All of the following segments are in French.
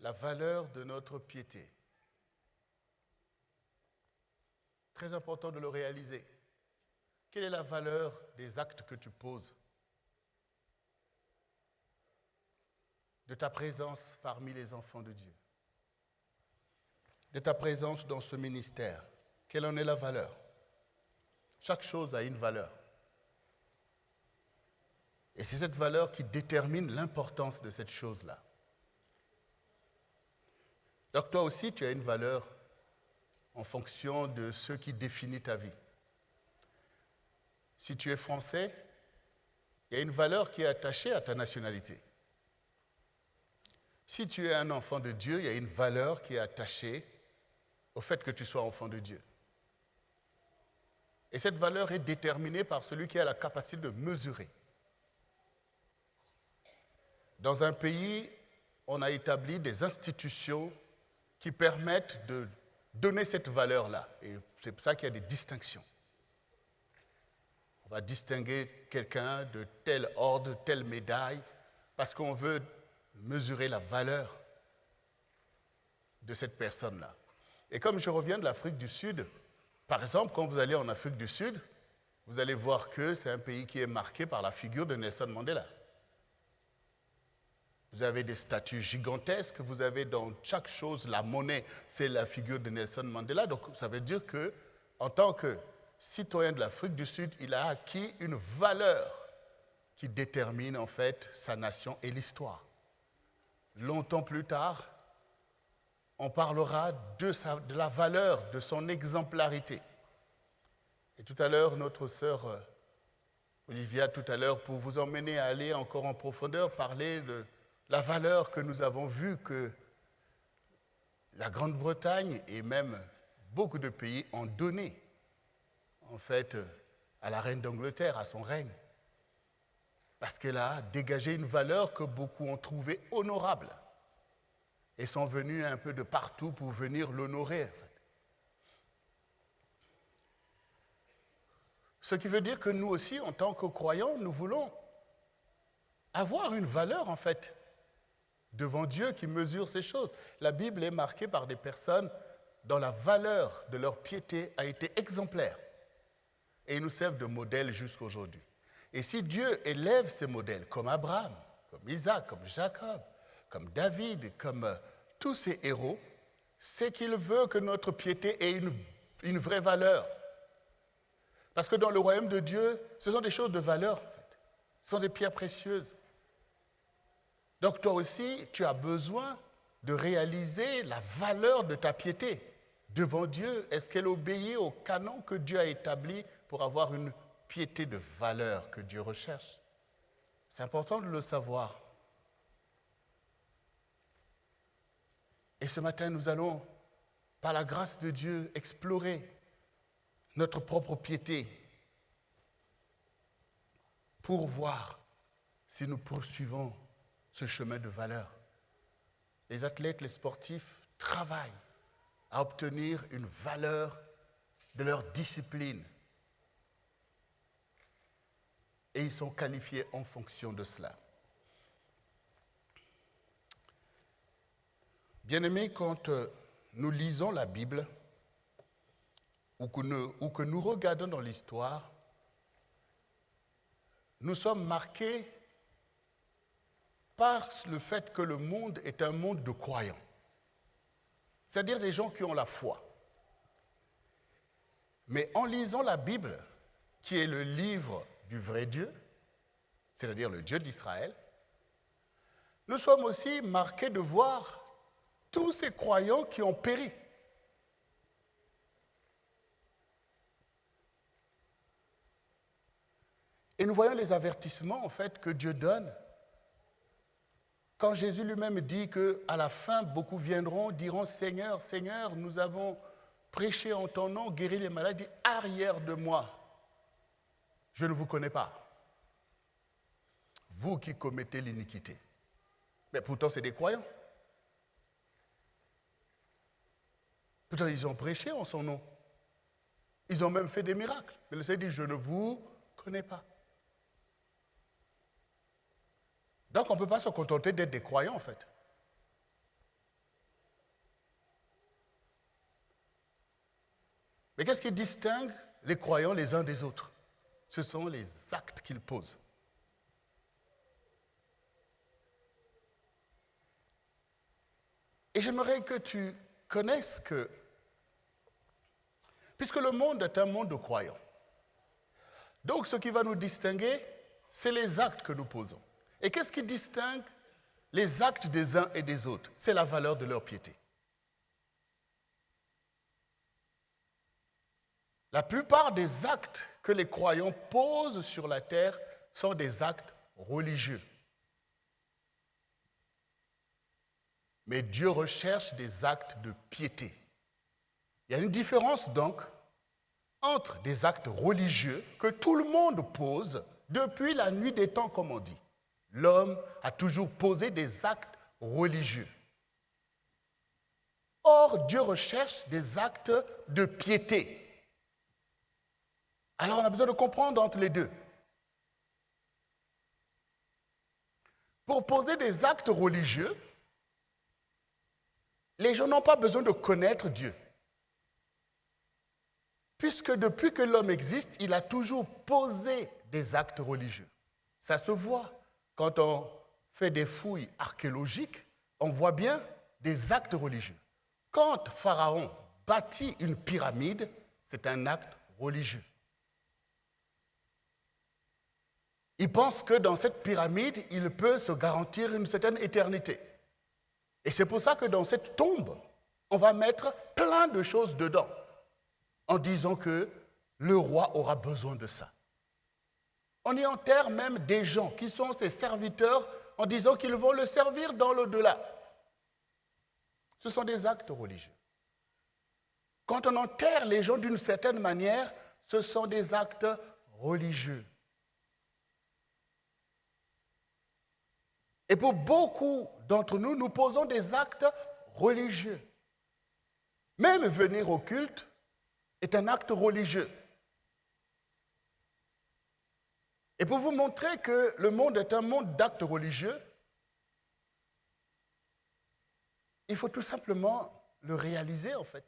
la valeur de notre piété. Très important de le réaliser. Quelle est la valeur des actes que tu poses? De ta présence parmi les enfants de Dieu? De ta présence dans ce ministère? Quelle en est la valeur? Chaque chose a une valeur. Et c'est cette valeur qui détermine l'importance de cette chose-là. Donc toi aussi, tu as une valeur en fonction de ce qui définit ta vie. Si tu es français, il y a une valeur qui est attachée à ta nationalité. Si tu es un enfant de Dieu, il y a une valeur qui est attachée au fait que tu sois enfant de Dieu. Et cette valeur est déterminée par celui qui a la capacité de mesurer. Dans un pays, on a établi des institutions qui permettent de donner cette valeur-là. Et c'est pour ça qu'il y a des distinctions. On va distinguer quelqu'un de tel ordre, telle médaille, parce qu'on veut mesurer la valeur de cette personne-là. Et comme je reviens de l'Afrique du Sud, par exemple, quand vous allez en Afrique du Sud, vous allez voir que c'est un pays qui est marqué par la figure de Nelson Mandela. Vous avez des statues gigantesques, vous avez dans chaque chose, la monnaie, c'est la figure de Nelson Mandela. Donc ça veut dire qu'en tant que citoyen de l'Afrique du Sud, il a acquis une valeur qui détermine en fait sa nation et l'histoire. Longtemps plus tard, on parlera de la valeur, de son exemplarité. Et tout à l'heure, notre sœur Olivia, tout à l'heure, pour vous emmener à aller encore en profondeur, parler de la valeur que nous avons vue que la Grande-Bretagne et même beaucoup de pays ont donnée, en fait, à la reine d'Angleterre, à son règne. Parce qu'elle a dégagé une valeur que beaucoup ont trouvée honorable et sont venus un peu de partout pour venir l'honorer. En fait. Ce qui veut dire que nous aussi, en tant que croyants, nous voulons avoir une valeur, en fait, devant Dieu qui mesure ces choses. La Bible est marquée par des personnes dont la valeur de leur piété a été exemplaire. Et ils nous servent de modèle jusqu'à aujourd'hui. Et si Dieu élève ces modèles, comme Abraham, comme Isaac, comme Jacob, comme David, comme tous ces héros, c'est qu'il veut que notre piété ait une vraie valeur. Parce que dans le royaume de Dieu, ce sont des choses de valeur, en fait. Ce sont des pierres précieuses. Donc toi aussi, tu as besoin de réaliser la valeur de ta piété devant Dieu. Est-ce qu'elle obéit au canon que Dieu a établi pour avoir une piété de valeur que Dieu recherche? C'est important de le savoir. Et ce matin, nous allons, par la grâce de Dieu, explorer notre propre piété pour voir si nous poursuivons ce chemin de valeur. Les athlètes, les sportifs travaillent à obtenir une valeur de leur discipline. Et ils sont qualifiés en fonction de cela. Bien-aimés, quand nous lisons la Bible ou que nous regardons dans l'histoire, nous sommes marqués par le fait que le monde est un monde de croyants, c'est-à-dire des gens qui ont la foi. Mais en lisant la Bible, qui est le livre du vrai Dieu, c'est-à-dire le Dieu d'Israël, nous sommes aussi marqués de voir tous ces croyants qui ont péri. Et nous voyons les avertissements en fait que Dieu donne. Quand Jésus lui-même dit qu'à la fin, beaucoup viendront, diront « Seigneur, Seigneur, nous avons prêché en ton nom, guéri les malades, arrière de moi, je ne vous connais pas. Vous qui commettez l'iniquité. » Mais pourtant, c'est des croyants. Pourtant, ils ont prêché en son nom. Ils ont même fait des miracles. Mais le Seigneur dit « Je ne vous connais pas. » Donc, on ne peut pas se contenter d'être des croyants, en fait. Mais qu'est-ce qui distingue les croyants les uns des autres? Ce sont les actes qu'ils posent. Et j'aimerais que tu connaisses que, puisque le monde est un monde de croyants, donc ce qui va nous distinguer, c'est les actes que nous posons. Et qu'est-ce qui distingue les actes des uns et des autres? C'est la valeur de leur piété. La plupart des actes que les croyants posent sur la terre sont des actes religieux. Mais Dieu recherche des actes de piété. Il y a une différence donc entre des actes religieux que tout le monde pose depuis la nuit des temps, comme on dit. L'homme a toujours posé des actes religieux. Or, Dieu recherche des actes de piété. Alors, on a besoin de comprendre entre les deux. Pour poser des actes religieux, les gens n'ont pas besoin de connaître Dieu. Puisque depuis que l'homme existe, il a toujours posé des actes religieux. Ça se voit. Quand on fait des fouilles archéologiques, on voit bien des actes religieux. Quand Pharaon bâtit une pyramide, c'est un acte religieux. Il pense que dans cette pyramide, il peut se garantir une certaine éternité. Et c'est pour ça que dans cette tombe, on va mettre plein de choses dedans, en disant que le roi aura besoin de ça. On y enterre même des gens qui sont ses serviteurs en disant qu'ils vont le servir dans l'au-delà. Ce sont des actes religieux. Quand on enterre les gens d'une certaine manière, ce sont des actes religieux. Et pour beaucoup d'entre nous, nous posons des actes religieux. Même venir au culte est un acte religieux. Et pour vous montrer que le monde est un monde d'actes religieux, il faut tout simplement le réaliser en fait.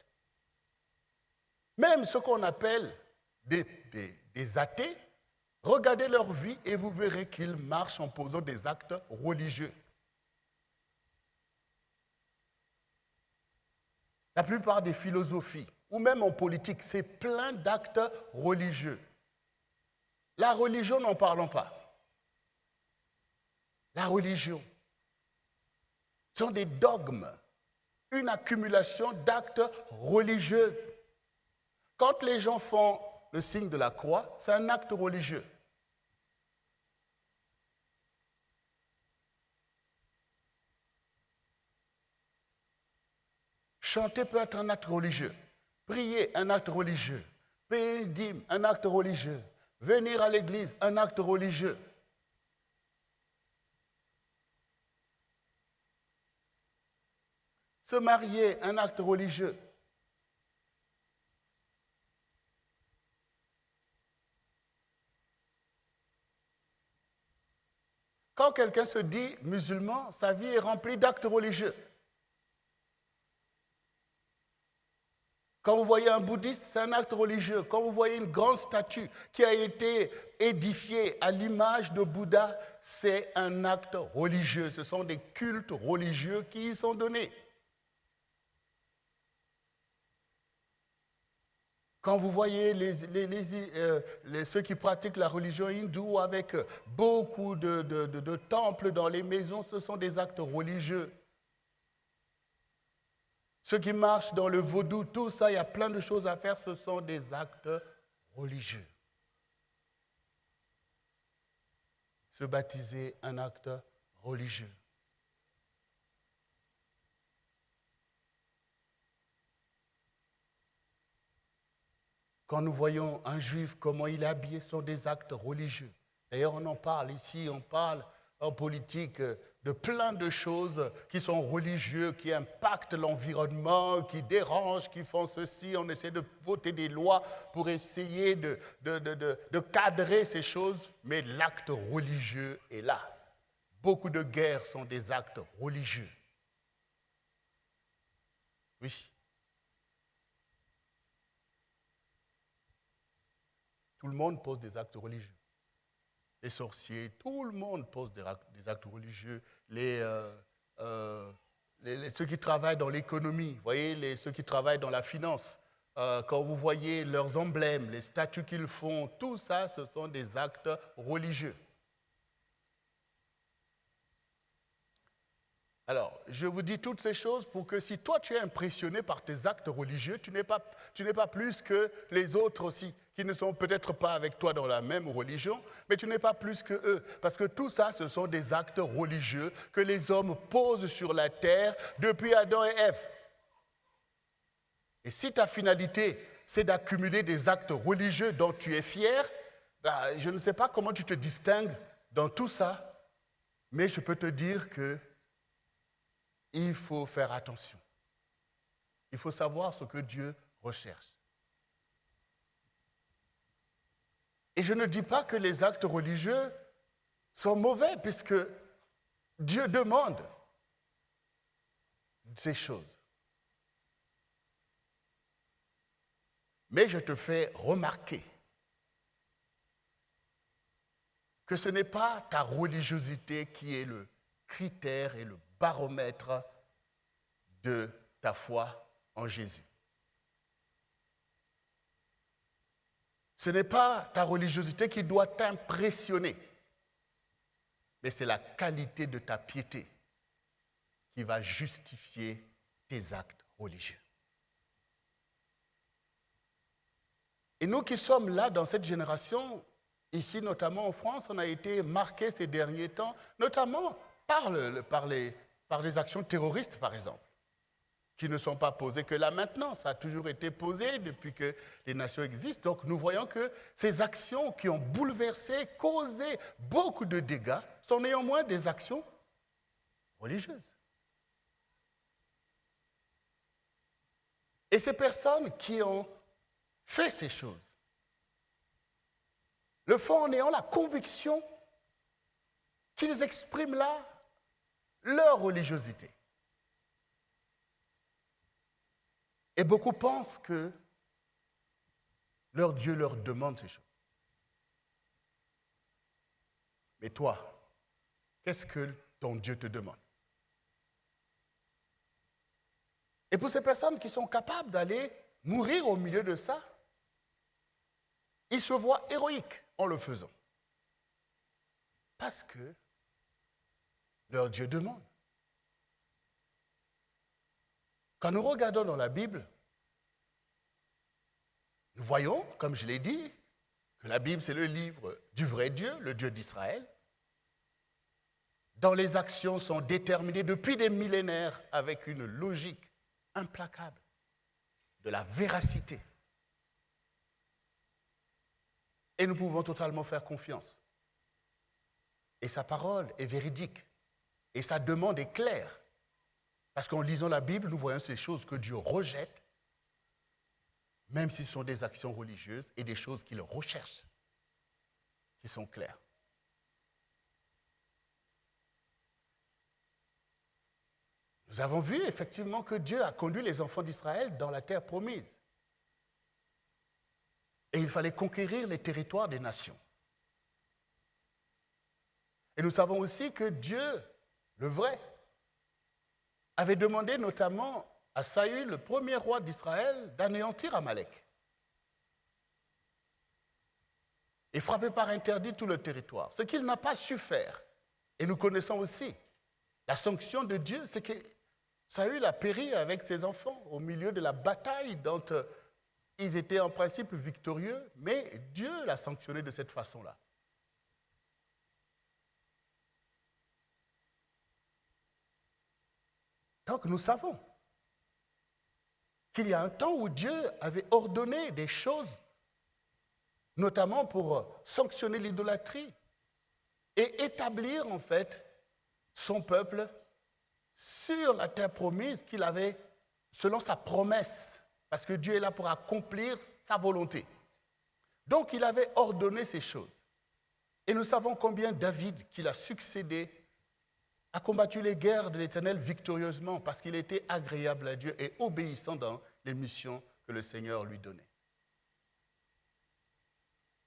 Même ce qu'on appelle des athées, regardez leur vie et vous verrez qu'ils marchent en posant des actes religieux. La plupart des philosophies, ou même en politique, c'est plein d'actes religieux. La religion, n'en parlons pas. La religion, ce sont des dogmes, une accumulation d'actes religieux. Quand les gens font le signe de la croix, c'est un acte religieux. Chanter peut être un acte religieux. Prier, un acte religieux. Payer une dîme, un acte religieux. Venir à l'église, un acte religieux. Se marier, un acte religieux. Quand quelqu'un se dit musulman, sa vie est remplie d'actes religieux. Quand vous voyez un bouddhiste, c'est un acte religieux. Quand vous voyez une grande statue qui a été édifiée à l'image de Bouddha, c'est un acte religieux. Ce sont des cultes religieux qui y sont donnés. Quand vous voyez ceux qui pratiquent la religion hindoue avec beaucoup de temples dans les maisons, ce sont des actes religieux. Ceux qui marchent dans le vaudou, tout ça, il y a plein de choses à faire, ce sont des actes religieux. Se baptiser, un acte religieux. Quand nous voyons un juif, comment il est habillé, ce sont des actes religieux. D'ailleurs, on en parle ici, on parle en politique de plein de choses qui sont religieuses, qui impactent l'environnement, qui dérangent, qui font ceci. On essaie de voter des lois pour essayer de cadrer ces choses, mais l'acte religieux est là. Beaucoup de guerres sont des actes religieux. Oui. Tout le monde pose des actes religieux. Les sorciers, tout le monde pose des actes religieux. Ceux qui travaillent dans l'économie, vous voyez, ceux qui travaillent dans la finance, quand vous voyez leurs emblèmes, les statuts qu'ils font, tout ça, ce sont des actes religieux. Alors, je vous dis toutes ces choses pour que si toi tu es impressionné par tes actes religieux, tu n'es pas plus que les autres aussi, qui ne sont peut-être pas avec toi dans la même religion, mais tu n'es pas plus que eux. Parce que tout ça, ce sont des actes religieux que les hommes posent sur la terre depuis Adam et Ève. Et si ta finalité, c'est d'accumuler des actes religieux dont tu es fier, je ne sais pas comment tu te distingues dans tout ça, mais je peux te dire que il faut faire attention. Il faut savoir ce que Dieu recherche. Et je ne dis pas que les actes religieux sont mauvais, puisque Dieu demande ces choses. Mais je te fais remarquer que ce n'est pas ta religiosité qui est le critère et le baromètre de ta foi en Jésus. Ce n'est pas ta religiosité qui doit t'impressionner, mais c'est la qualité de ta piété qui va justifier tes actes religieux. Et nous qui sommes là dans cette génération, ici notamment en France, on a été marqués ces derniers temps, notamment par des actions terroristes, par exemple, qui ne sont pas posées que là maintenant. Ça a toujours été posé depuis que les nations existent. Donc nous voyons que ces actions qui ont bouleversé, causé beaucoup de dégâts, sont néanmoins des actions religieuses. Et ces personnes qui ont fait ces choses le font en ayant la conviction qu'ils expriment là leur religiosité. Et beaucoup pensent que leur Dieu leur demande ces choses. Mais toi, qu'est-ce que ton Dieu te demande? Et pour ces personnes qui sont capables d'aller mourir au milieu de ça, ils se voient héroïques en le faisant. Parce que leur Dieu demande. Quand nous regardons dans la Bible, nous voyons, comme je l'ai dit, que la Bible, c'est le livre du vrai Dieu, le Dieu d'Israël, dont les actions sont déterminées depuis des millénaires avec une logique implacable, de la véracité. Et nous pouvons totalement faire confiance. Et sa parole est véridique. Et sa demande est claire. Parce qu'en lisant la Bible, nous voyons ces choses que Dieu rejette, même si ce sont des actions religieuses et des choses qu'il recherche, qui sont claires. Nous avons vu effectivement que Dieu a conduit les enfants d'Israël dans la terre promise. Et il fallait conquérir les territoires des nations. Et nous savons aussi que Dieu, le vrai, avait demandé notamment à Saül, le premier roi d'Israël, d'anéantir Amalek. Et frapper par interdit tout le territoire. Ce qu'il n'a pas su faire. Et nous connaissons aussi la sanction de Dieu, c'est que Saül a péri avec ses enfants au milieu de la bataille dont ils étaient en principe victorieux, mais Dieu l'a sanctionné de cette façon-là. Donc nous savons qu'il y a un temps où Dieu avait ordonné des choses, notamment pour sanctionner l'idolâtrie et établir en fait son peuple sur la terre promise qu'il avait selon sa promesse, parce que Dieu est là pour accomplir sa volonté. Donc il avait ordonné ces choses. Et nous savons combien David, qui l'a succédé, a combattu les guerres de l'Éternel victorieusement parce qu'il était agréable à Dieu et obéissant dans les missions que le Seigneur lui donnait.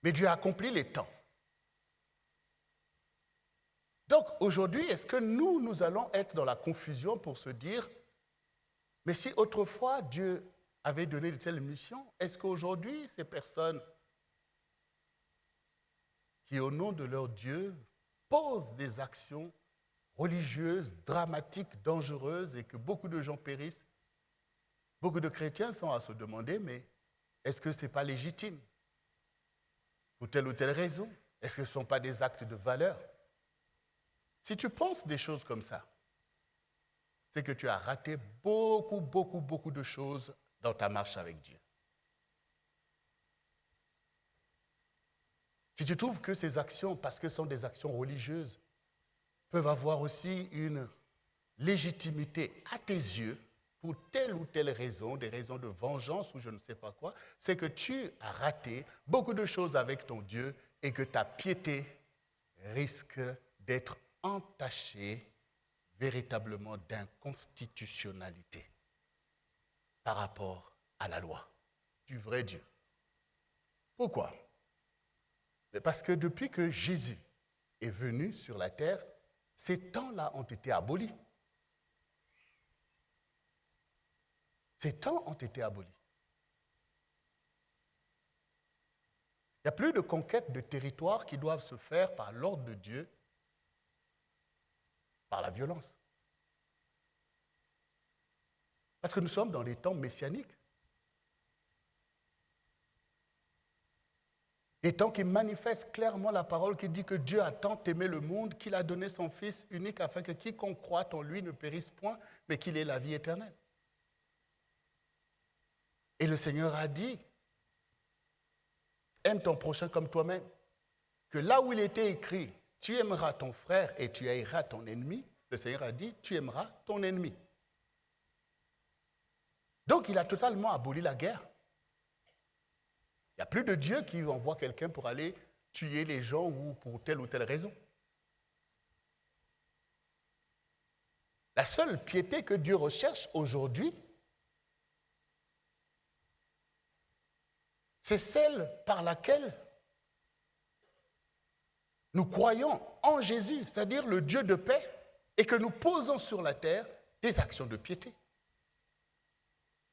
Mais Dieu a accompli les temps. Donc aujourd'hui, est-ce que nous allons être dans la confusion pour se dire, mais si autrefois Dieu avait donné de telles missions, est-ce qu'aujourd'hui, ces personnes qui, au nom de leur Dieu, posent des actions religieuses, dramatiques, dangereuses et que beaucoup de gens périssent, beaucoup de chrétiens sont à se demander, mais est-ce que ce n'est pas légitime? Pour telle ou telle raison? Est-ce que ce ne sont pas des actes de valeur? Si tu penses des choses comme ça, c'est que tu as raté beaucoup de choses dans ta marche avec Dieu. Si tu trouves que ces actions, parce que ce sont des actions religieuses, peuvent avoir aussi une légitimité à tes yeux, pour telle ou telle raison, des raisons de vengeance ou je ne sais pas quoi, c'est que tu as raté beaucoup de choses avec ton Dieu et que ta piété risque d'être entachée véritablement d'inconstitutionnalité par rapport à la loi du vrai Dieu. Pourquoi? Parce que depuis que Jésus est venu sur la terre, ces temps-là ont été abolis. Ces temps ont été abolis. Il n'y a plus de conquête de territoire qui doivent se faire par l'ordre de Dieu, par la violence. Parce que nous sommes dans les temps messianiques. Des temps qui manifestent clairement la parole qui dit que Dieu a tant aimé le monde qu'il a donné son Fils unique afin que quiconque croit en lui ne périsse point, mais qu'il ait la vie éternelle. Et le Seigneur a dit, aime ton prochain comme toi-même. Que là où il était écrit, tu aimeras ton frère et tu haïras ton ennemi, le Seigneur a dit, tu aimeras ton ennemi. Donc il a totalement aboli la guerre. Il n'y a plus de Dieu qui envoie quelqu'un pour aller tuer les gens ou pour telle ou telle raison. La seule piété que Dieu recherche aujourd'hui, c'est celle par laquelle nous croyons en Jésus, c'est-à-dire le Dieu de paix, et que nous posons sur la terre des actions de piété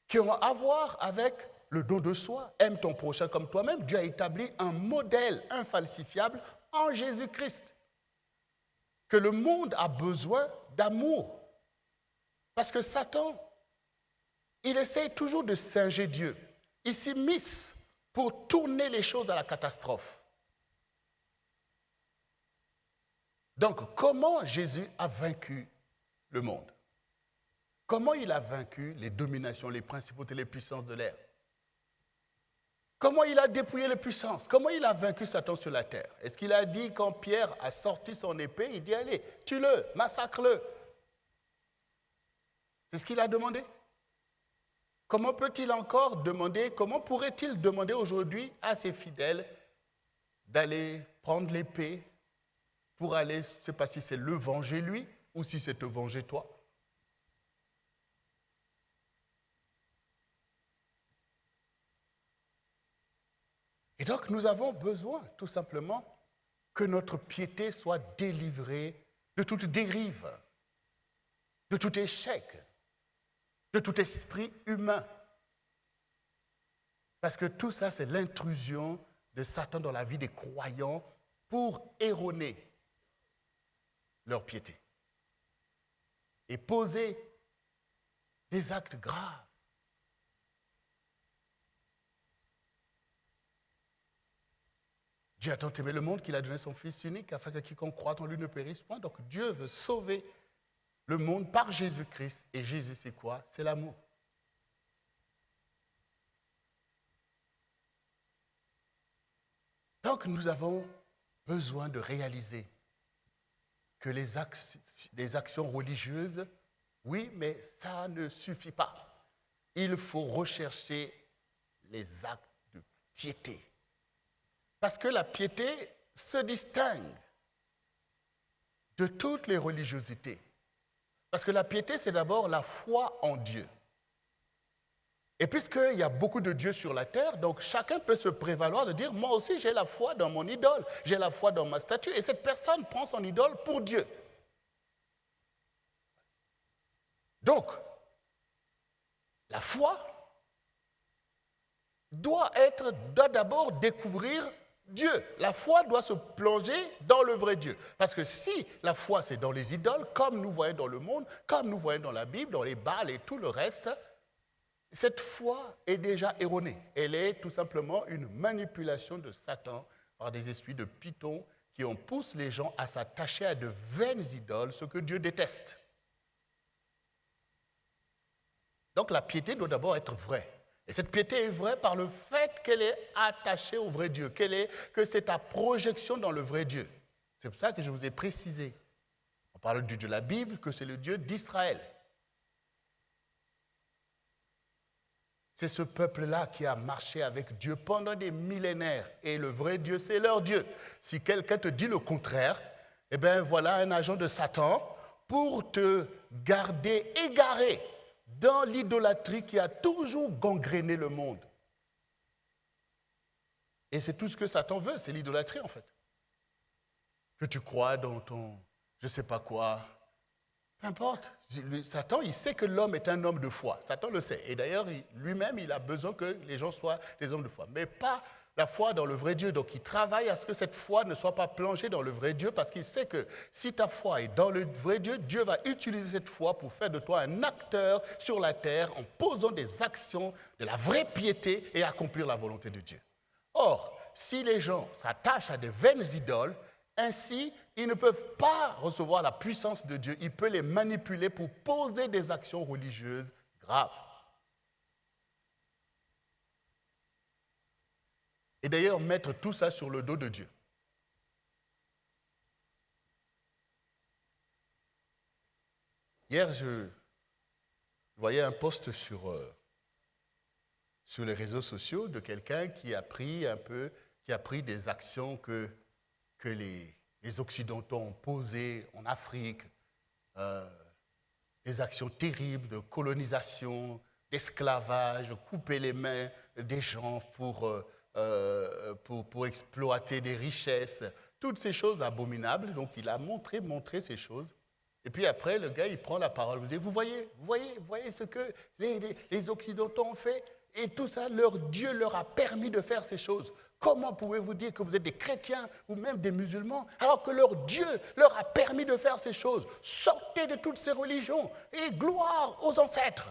qui ont à voir avec le don de soi. Aime ton prochain comme toi-même. Dieu a établi un modèle infalsifiable en Jésus-Christ, que le monde a besoin d'amour. Parce que Satan, il essaye toujours de singer Dieu. Il s'immisce pour tourner les choses à la catastrophe. Donc, comment Jésus a vaincu le monde? Comment il a vaincu les dominations, les principautés, les puissances de l'air? Comment il a dépouillé les puissances? Comment il a vaincu Satan sur la terre? Est-ce qu'il a dit, quand Pierre a sorti son épée, il dit, allez, tue-le, massacre-le? C'est ce qu'il a demandé. Comment peut-il encore demander, comment pourrait-il demander aujourd'hui à ses fidèles d'aller prendre l'épée pour aller, je ne sais pas si c'est le venger lui ou si c'est te venger toi? Et donc nous avons besoin tout simplement que notre piété soit délivrée de toute dérive, de tout échec, de tout esprit humain. Parce que tout ça, c'est l'intrusion de Satan dans la vie des croyants pour erroner leur piété et poser des actes graves. Dieu a tant aimé le monde qu'il a donné son Fils unique afin que quiconque croit en lui ne périsse point. Donc Dieu veut sauver le monde par Jésus-Christ. Et Jésus, c'est quoi? C'est l'amour. Donc nous avons besoin de réaliser que les actions religieuses, oui, mais ça ne suffit pas. Il faut rechercher les actes de piété. Parce que la piété se distingue de toutes les religiosités. Parce que la piété, c'est d'abord la foi en Dieu. Et puisqu'il y a beaucoup de dieux sur la terre, donc chacun peut se prévaloir de dire, moi aussi j'ai la foi dans mon idole, j'ai la foi dans ma statue, et cette personne prend son idole pour Dieu. Donc, la foi doit d'abord découvrir Dieu. La foi doit se plonger dans le vrai Dieu. Parce que si la foi c'est dans les idoles, comme nous voyons dans le monde, comme nous voyons dans la Bible, dans les Baals et tout le reste, cette foi est déjà erronée. Elle est tout simplement une manipulation de Satan par des esprits de Python qui poussent les gens à s'attacher à de vaines idoles, ce que Dieu déteste. Donc la piété doit d'abord être vraie. Et cette piété est vraie par le fait qu'elle est attachée au vrai Dieu, que c'est ta projection dans le vrai Dieu. C'est pour ça que je vous ai précisé. On parle du Dieu de la Bible, que c'est le Dieu d'Israël. C'est ce peuple-là qui a marché avec Dieu pendant des millénaires. Et le vrai Dieu, c'est leur Dieu. Si quelqu'un te dit le contraire, eh bien voilà un agent de Satan pour te garder égaré dans l'idolâtrie qui a toujours gangréné le monde. Et c'est tout ce que Satan veut, c'est l'idolâtrie en fait. Que tu crois dans ton je ne sais pas quoi, peu importe. Satan, il sait que l'homme est un homme de foi. Satan le sait. Et d'ailleurs, lui-même, il a besoin que les gens soient des hommes de foi. Mais pas la foi dans le vrai Dieu. Donc, il travaille à ce que cette foi ne soit pas plongée dans le vrai Dieu parce qu'il sait que si ta foi est dans le vrai Dieu, Dieu va utiliser cette foi pour faire de toi un acteur sur la terre en posant des actions de la vraie piété et accomplir la volonté de Dieu. Or, si les gens s'attachent à des vaines idoles, ainsi, ils ne peuvent pas recevoir la puissance de Dieu. Il peut les manipuler pour poser des actions religieuses graves. Et d'ailleurs, mettre tout ça sur le dos de Dieu. Hier, je voyais un post sur les réseaux sociaux de quelqu'un qui a pris des actions que les Occidentaux ont posées en Afrique, des actions terribles de colonisation, d'esclavage, couper les mains des gens pour exploiter des richesses, toutes ces choses abominables. Donc il a montré ces choses. Et puis après, le gars, il prend la parole. Vous dites, vous voyez ce que les Occidentaux ont fait? Et tout ça, leur Dieu leur a permis de faire ces choses. Comment pouvez-vous dire que vous êtes des chrétiens ou même des musulmans alors que leur Dieu leur a permis de faire ces choses? Sortez de toutes ces religions et gloire aux ancêtres.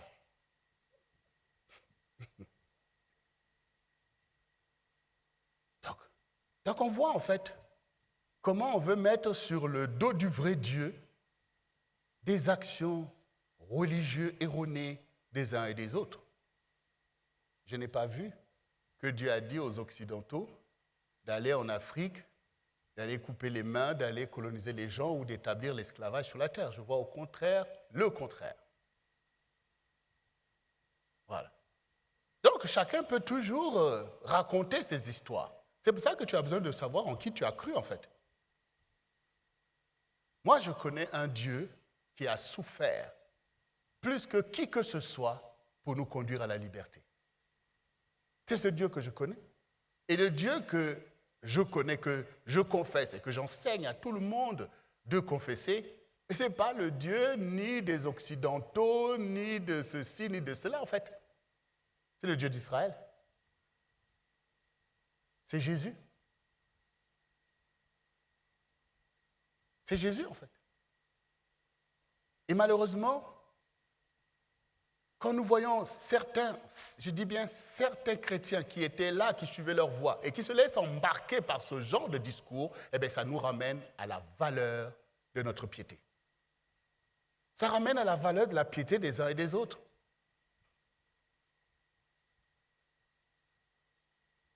Donc on voit en fait comment on veut mettre sur le dos du vrai Dieu des actions religieuses erronées des uns et des autres. Je n'ai pas vu que Dieu a dit aux Occidentaux d'aller en Afrique, d'aller couper les mains, d'aller coloniser les gens ou d'établir l'esclavage sur la terre. Je vois au contraire le contraire. Voilà. Donc chacun peut toujours raconter ses histoires. C'est pour ça que tu as besoin de savoir en qui tu as cru en fait. Moi, je connais un Dieu qui a souffert plus que qui que ce soit pour nous conduire à la liberté. C'est ce Dieu que je connais. Et le Dieu que je connais, que je confesse et que j'enseigne à tout le monde de confesser, ce n'est pas le Dieu ni des Occidentaux, ni de ceci, ni de cela en fait. C'est le Dieu d'Israël. C'est Jésus. C'est Jésus en fait. Et malheureusement, quand nous voyons certains, je dis bien certains chrétiens qui étaient là, qui suivaient leur voie et qui se laissent embarquer par ce genre de discours, eh bien, ça nous ramène à la valeur de notre piété. Ça ramène à la valeur de la piété des uns et des autres.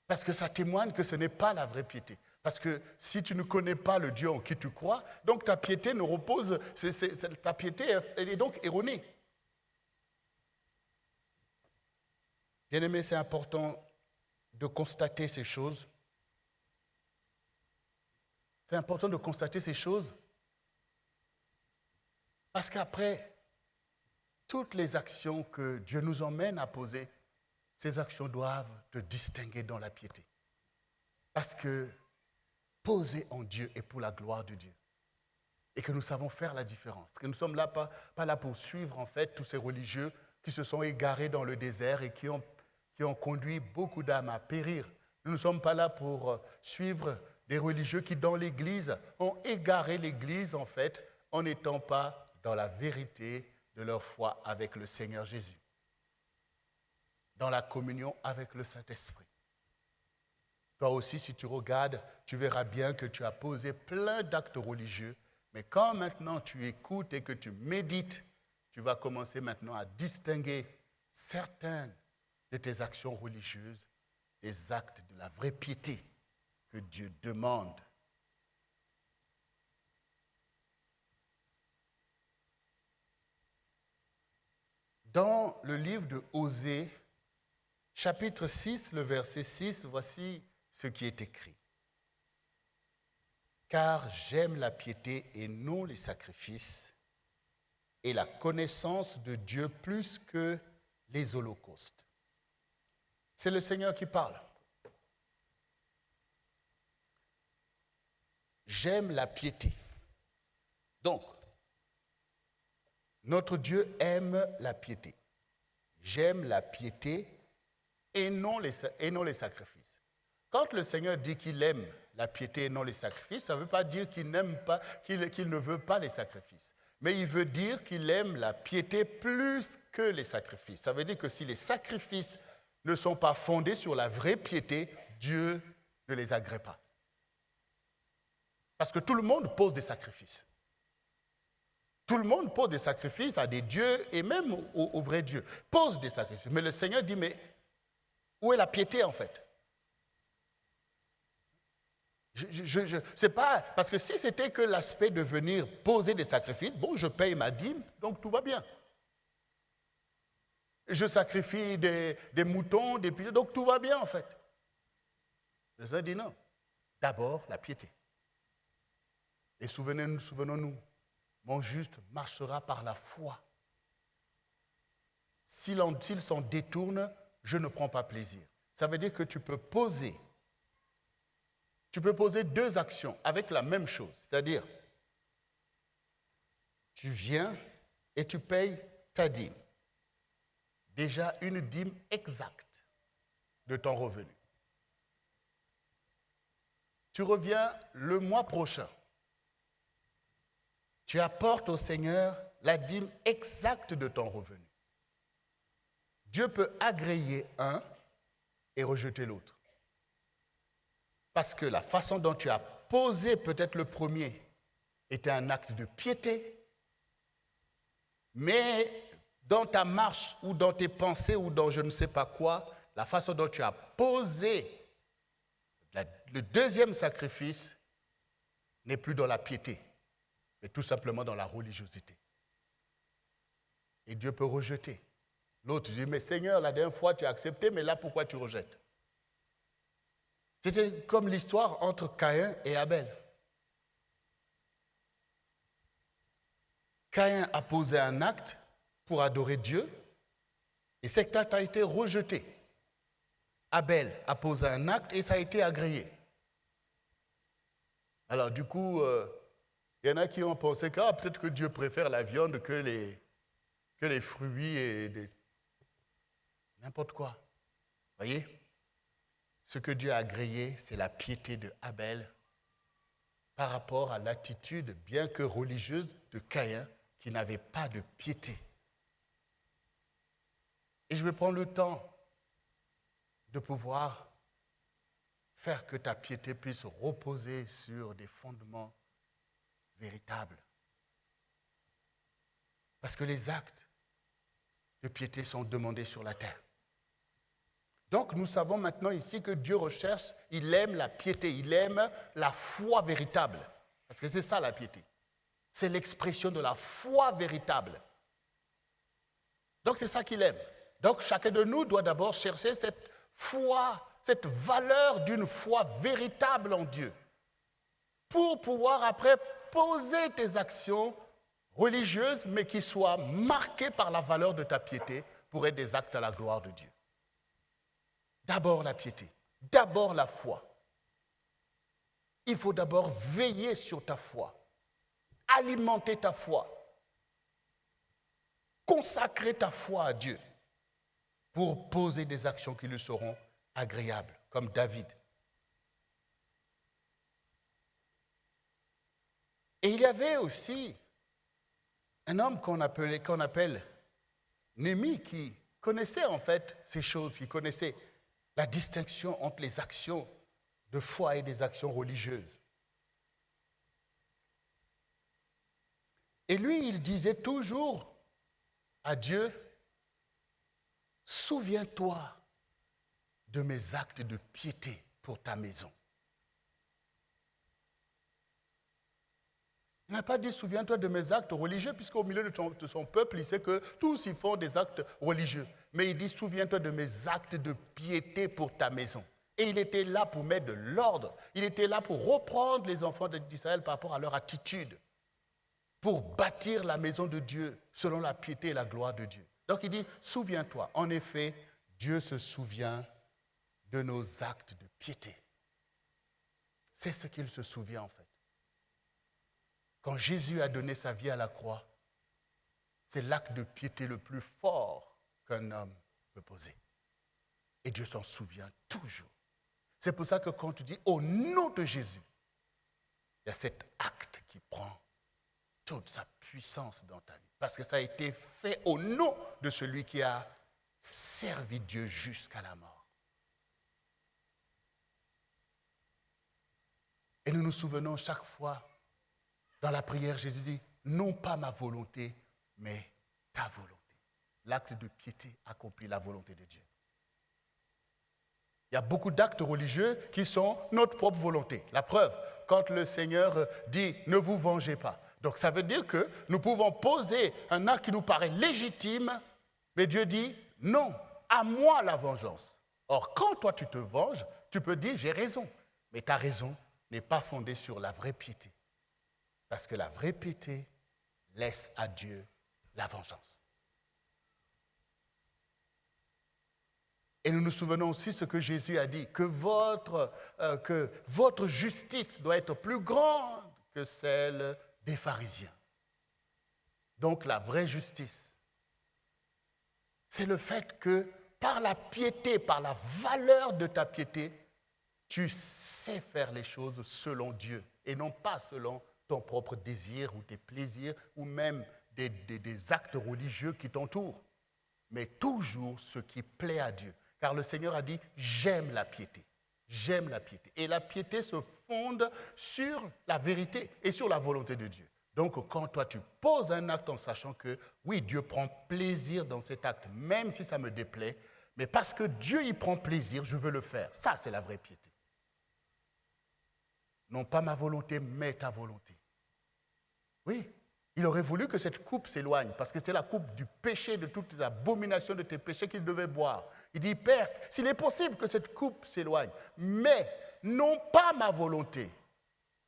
Parce que ça témoigne que ce n'est pas la vraie piété. Parce que si tu ne connais pas le Dieu en qui tu crois, donc ta piété ne repose, ta piété est donc erronée. Bien-aimés, c'est important de constater ces choses. C'est important de constater ces choses parce qu'après, toutes les actions que Dieu nous emmène à poser, ces actions doivent te distinguer dans la piété. Parce que posé en Dieu est pour la gloire de Dieu. Et que nous savons faire la différence. Que nous ne sommes là, pas là pour suivre en fait tous ces religieux qui se sont égarés dans le désert et qui ont conduit beaucoup d'âmes à périr. Nous ne sommes pas là pour suivre des religieux qui dans l'Église ont égaré l'Église en fait en n'étant pas dans la vérité de leur foi avec le Seigneur Jésus. Dans la communion avec le Saint-Esprit. Toi aussi, si tu regardes, tu verras bien que tu as posé plein d'actes religieux, mais quand maintenant tu écoutes et que tu médites, tu vas commencer maintenant à distinguer certaines de tes actions religieuses des actes de la vraie piété que Dieu demande. Dans le livre de Osée, chapitre 6, le verset 6, voici ce qui est écrit. Car j'aime la piété et non les sacrifices, et la connaissance de Dieu plus que les holocaustes. C'est le Seigneur qui parle. J'aime la piété. Donc, notre Dieu aime la piété. J'aime la piété et non les sacrifices. Quand le Seigneur dit qu'il aime la piété et non les sacrifices, ça ne veut pas dire qu'il n'aime pas, qu'il ne veut pas les sacrifices. Mais il veut dire qu'il aime la piété plus que les sacrifices. Ça veut dire que si les sacrifices ne sont pas fondés sur la vraie piété, Dieu ne les agrée pas. Parce que tout le monde pose des sacrifices. Tout le monde pose des sacrifices à des dieux et même au vrai Dieu. Pose des sacrifices. Mais le Seigneur dit, mais où est la piété en fait? C'est pas, parce que si c'était que l'aspect de venir poser des sacrifices, bon, je paye ma dîme, donc tout va bien. Je sacrifie des moutons, des pigeons, donc tout va bien en fait. Le Seigneur dit non. D'abord, la piété. Et souvenons-nous, mon juste marchera par la foi. S'il s'en détourne, je ne prends pas plaisir. Ça veut dire que tu peux poser deux actions avec la même chose. C'est-à-dire, tu viens et tu payes ta dîme. Déjà une dîme exacte de ton revenu. Tu reviens le mois prochain. Tu apportes au Seigneur la dîme exacte de ton revenu. Dieu peut agréer un et rejeter l'autre. Parce que la façon dont tu as posé peut-être le premier était un acte de piété, mais dans ta marche ou dans tes pensées ou dans je ne sais pas quoi, la façon dont tu as posé le deuxième sacrifice n'est plus dans la piété, mais tout simplement dans la religiosité. Et Dieu peut rejeter. L'autre dit, mais Seigneur, la dernière fois tu as accepté, mais là pourquoi tu rejettes? C'était comme l'histoire entre Caïn et Abel. Caïn a posé un acte pour adorer Dieu et cet acte a été rejeté. Abel a posé un acte et ça a été agréé. Alors du coup, il y en a qui ont pensé que peut-être que Dieu préfère la viande que les fruits et n'importe quoi. Vous voyez? Ce que Dieu a agréé, c'est la piété de Abel par rapport à l'attitude, bien que religieuse, de Caïn, qui n'avait pas de piété. Et je vais prendre le temps de pouvoir faire que ta piété puisse reposer sur des fondements véritables. Parce que les actes de piété sont demandés sur la terre. Donc nous savons maintenant ici que Dieu recherche, il aime la piété, il aime la foi véritable. Parce que c'est ça la piété. C'est l'expression de la foi véritable. Donc c'est ça qu'il aime. Donc chacun de nous doit d'abord chercher cette foi, cette valeur d'une foi véritable en Dieu. Pour pouvoir après poser tes actions religieuses, mais qui soient marquées par la valeur de ta piété pour être des actes à la gloire de Dieu. D'abord la piété, d'abord la foi. Il faut d'abord veiller sur ta foi, alimenter ta foi, consacrer ta foi à Dieu pour poser des actions qui lui seront agréables, comme David. Et il y avait aussi un homme qu'on appelle Néhémie, qui connaissait en fait ces choses, qui connaissait la distinction entre les actions de foi et des actions religieuses. Et lui, il disait toujours à Dieu, « Souviens-toi de mes actes de piété pour ta maison. » Il n'a pas dit « Souviens-toi de mes actes religieux », puisqu'au milieu de son peuple, il sait que tous ils font des actes religieux. Mais il dit « Souviens-toi de mes actes de piété pour ta maison ». Et il était là pour mettre de l'ordre. Il était là pour reprendre les enfants d'Israël par rapport à leur attitude, pour bâtir la maison de Dieu selon la piété et la gloire de Dieu. Donc il dit « Souviens-toi ». En effet, Dieu se souvient de nos actes de piété. C'est ce qu'il se souvient en fait. Quand Jésus a donné sa vie à la croix, c'est l'acte de piété le plus fort qu'un homme peut poser. Et Dieu s'en souvient toujours. C'est pour ça que quand tu dis « au nom de Jésus », il y a cet acte qui prend toute sa puissance dans ta vie. Parce que ça a été fait au nom de celui qui a servi Dieu jusqu'à la mort. Et nous nous souvenons chaque fois, dans la prière, Jésus dit, non pas ma volonté, mais ta volonté. L'acte de piété accomplit la volonté de Dieu. Il y a beaucoup d'actes religieux qui sont notre propre volonté. La preuve, quand le Seigneur dit, ne vous vengez pas. Donc ça veut dire que nous pouvons poser un acte qui nous paraît légitime, mais Dieu dit, non, à moi la vengeance. Or, quand toi tu te venges, tu peux dire, j'ai raison. Mais ta raison n'est pas fondée sur la vraie piété. Parce que la vraie piété laisse à Dieu la vengeance. Et nous nous souvenons aussi ce que Jésus a dit, que votre justice doit être plus grande que celle des pharisiens. Donc la vraie justice, c'est le fait que par la piété, par la valeur de ta piété, tu sais faire les choses selon Dieu et non pas selon ton propre désir ou tes plaisirs ou même des actes religieux qui t'entourent, mais toujours ce qui plaît à Dieu. Car le Seigneur a dit, j'aime la piété, j'aime la piété. Et la piété se fonde sur la vérité et sur la volonté de Dieu. Donc quand toi tu poses un acte en sachant que oui, Dieu prend plaisir dans cet acte, même si ça me déplaît, mais parce que Dieu y prend plaisir, je veux le faire. Ça, c'est la vraie piété. Non pas ma volonté, mais ta volonté. Oui, il aurait voulu que cette coupe s'éloigne, parce que c'est la coupe du péché, de toutes les abominations de tes péchés qu'il devait boire. Il dit, Père, s'il est possible que cette coupe s'éloigne, mais non pas ma volonté,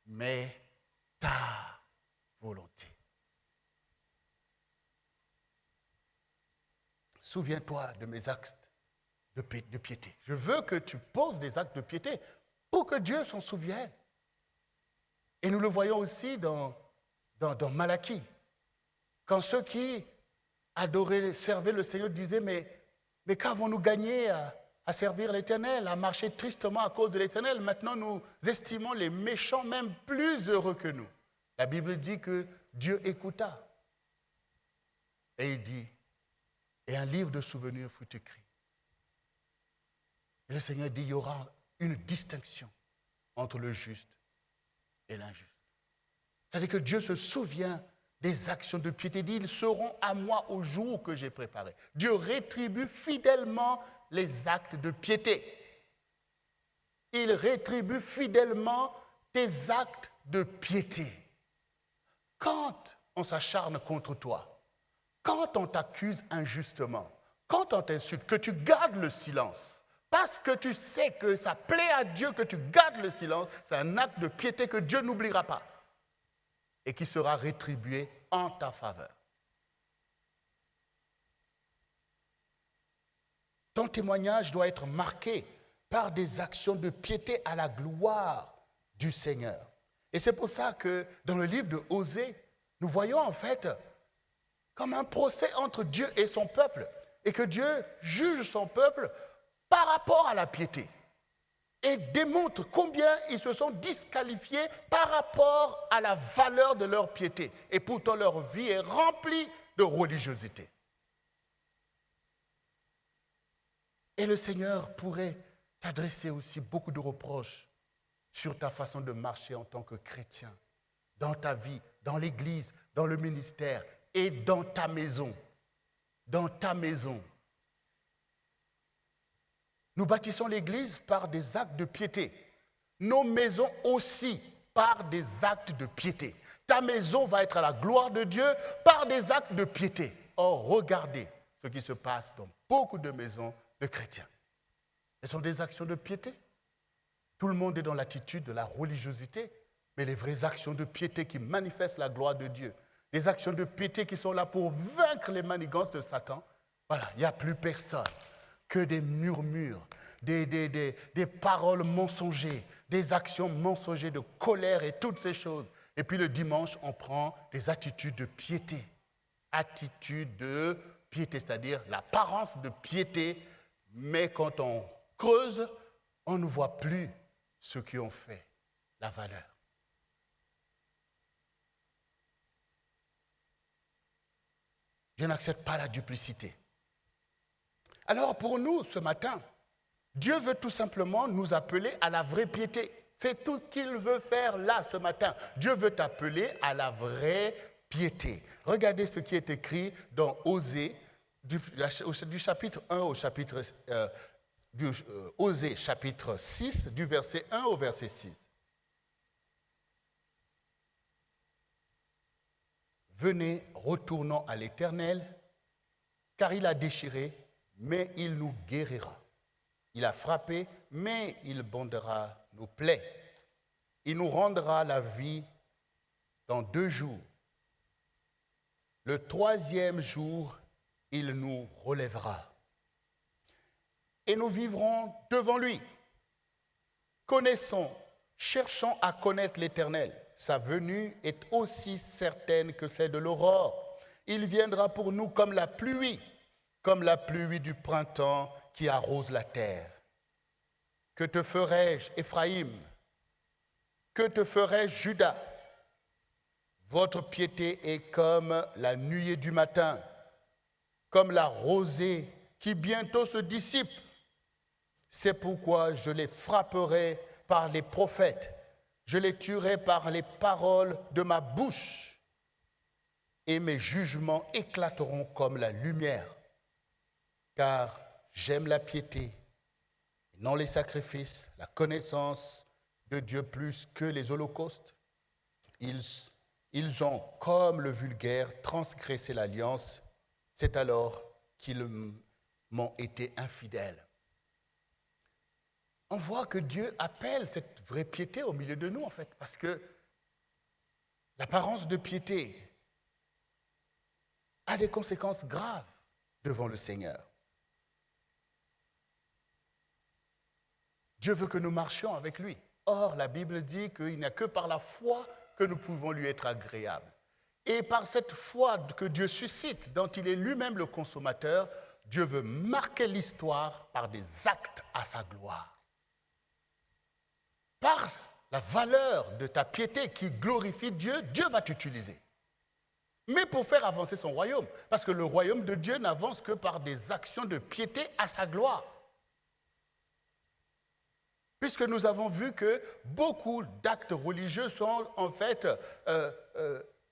mais ta volonté. Souviens-toi de mes actes de piété. Je veux que tu poses des actes de piété pour que Dieu s'en souvienne. Et nous le voyons aussi dans Malachie. Quand ceux qui adoraient, servaient le Seigneur disaient, mais qu'avons-nous gagné à servir l'Éternel, à marcher tristement à cause de l'Éternel? Maintenant, nous estimons les méchants même plus heureux que nous. La Bible dit que Dieu écouta. Et il dit, et un livre de souvenirs fut écrit. Et le Seigneur dit, il y aura une distinction entre le juste et l'injuste. C'est-à-dire que Dieu se souvient des actions de piété. Il dit, ils seront à moi au jour que j'ai préparé. Dieu rétribue fidèlement les actes de piété. Il rétribue fidèlement tes actes de piété. Quand on s'acharne contre toi, quand on t'accuse injustement, quand on t'insulte, que tu gardes le silence, parce que tu sais que ça plaît à Dieu que tu gardes le silence, c'est un acte de piété que Dieu n'oubliera pas et qui sera rétribué en ta faveur. ton témoignage doit être marqué par des actions de piété à la gloire du Seigneur. Et c'est pour ça que dans le livre de Osée, nous voyons en fait comme un procès entre Dieu et son peuple, et que Dieu juge son peuple par rapport à la piété, et démontre combien ils se sont disqualifiés par rapport à la valeur de leur piété. Et pourtant leur vie est remplie de religiosité. Et le Seigneur pourrait t'adresser aussi beaucoup de reproches sur ta façon de marcher en tant que chrétien, dans ta vie, dans l'église, dans le ministère et dans ta maison. Dans ta maison. Nous bâtissons l'église par des actes de piété. Nos maisons aussi par des actes de piété. Ta maison va être à la gloire de Dieu par des actes de piété. Or, regardez ce qui se passe dans beaucoup de maisons de chrétiens. Ce sont des actions de piété. Tout le monde est dans l'attitude de la religiosité, mais les vraies actions de piété qui manifestent la gloire de Dieu, les actions de piété qui sont là pour vaincre les manigances de Satan, voilà, il n'y a plus personne que des murmures, des paroles mensongères, des actions mensongères de colère et toutes ces choses. Et puis le dimanche, on prend des attitudes de piété. Attitude de piété, c'est-à-dire l'apparence de piété, mais quand on creuse, on ne voit plus ceux qui ont fait la valeur. Je n'accepte pas la duplicité. Alors pour nous, ce matin, Dieu veut tout simplement nous appeler à la vraie piété. C'est tout ce qu'il veut faire là, ce matin. Dieu veut t'appeler à la vraie piété. Regardez ce qui est écrit dans Osée, du chapitre 1 au chapitre... Osée chapitre 6, du verset 1 au verset 6. Venez, retournons à l'Éternel, car il a déchiré, mais il nous guérira. Il a frappé, mais il bandera nos plaies. Il nous rendra la vie dans 2 jours. Le 3e jour, il nous relèvera. Et nous vivrons devant lui. Connaissons, cherchons à connaître l'Éternel. Sa venue est aussi certaine que celle de l'aurore. Il viendra pour nous comme la pluie du printemps qui arrose la terre. Que te ferai-je, Éphraïm? Que te ferai-je, Juda? Votre piété est comme la nuée du matin, comme la rosée qui bientôt se dissipe. C'est pourquoi je les frapperai par les prophètes, je les tuerai par les paroles de ma bouche, et mes jugements éclateront comme la lumière, car j'aime la piété, non les sacrifices, la connaissance de Dieu plus que les holocaustes. Ils ont, comme le vulgaire, transgressé l'alliance, c'est alors qu'ils m'ont été infidèles. On voit que Dieu appelle cette vraie piété au milieu de nous, en fait, parce que l'apparence de piété a des conséquences graves devant le Seigneur. Dieu veut que nous marchions avec lui. Or, la Bible dit qu'il n'y a que par la foi que nous pouvons lui être agréables. Et par cette foi que Dieu suscite, dont il est lui-même le consommateur, Dieu veut marquer l'histoire par des actes à sa gloire. Par la valeur de ta piété qui glorifie Dieu, Dieu va t'utiliser. Mais pour faire avancer son royaume, parce que le royaume de Dieu n'avance que par des actions de piété à sa gloire. Puisque nous avons vu que beaucoup d'actes religieux sont en fait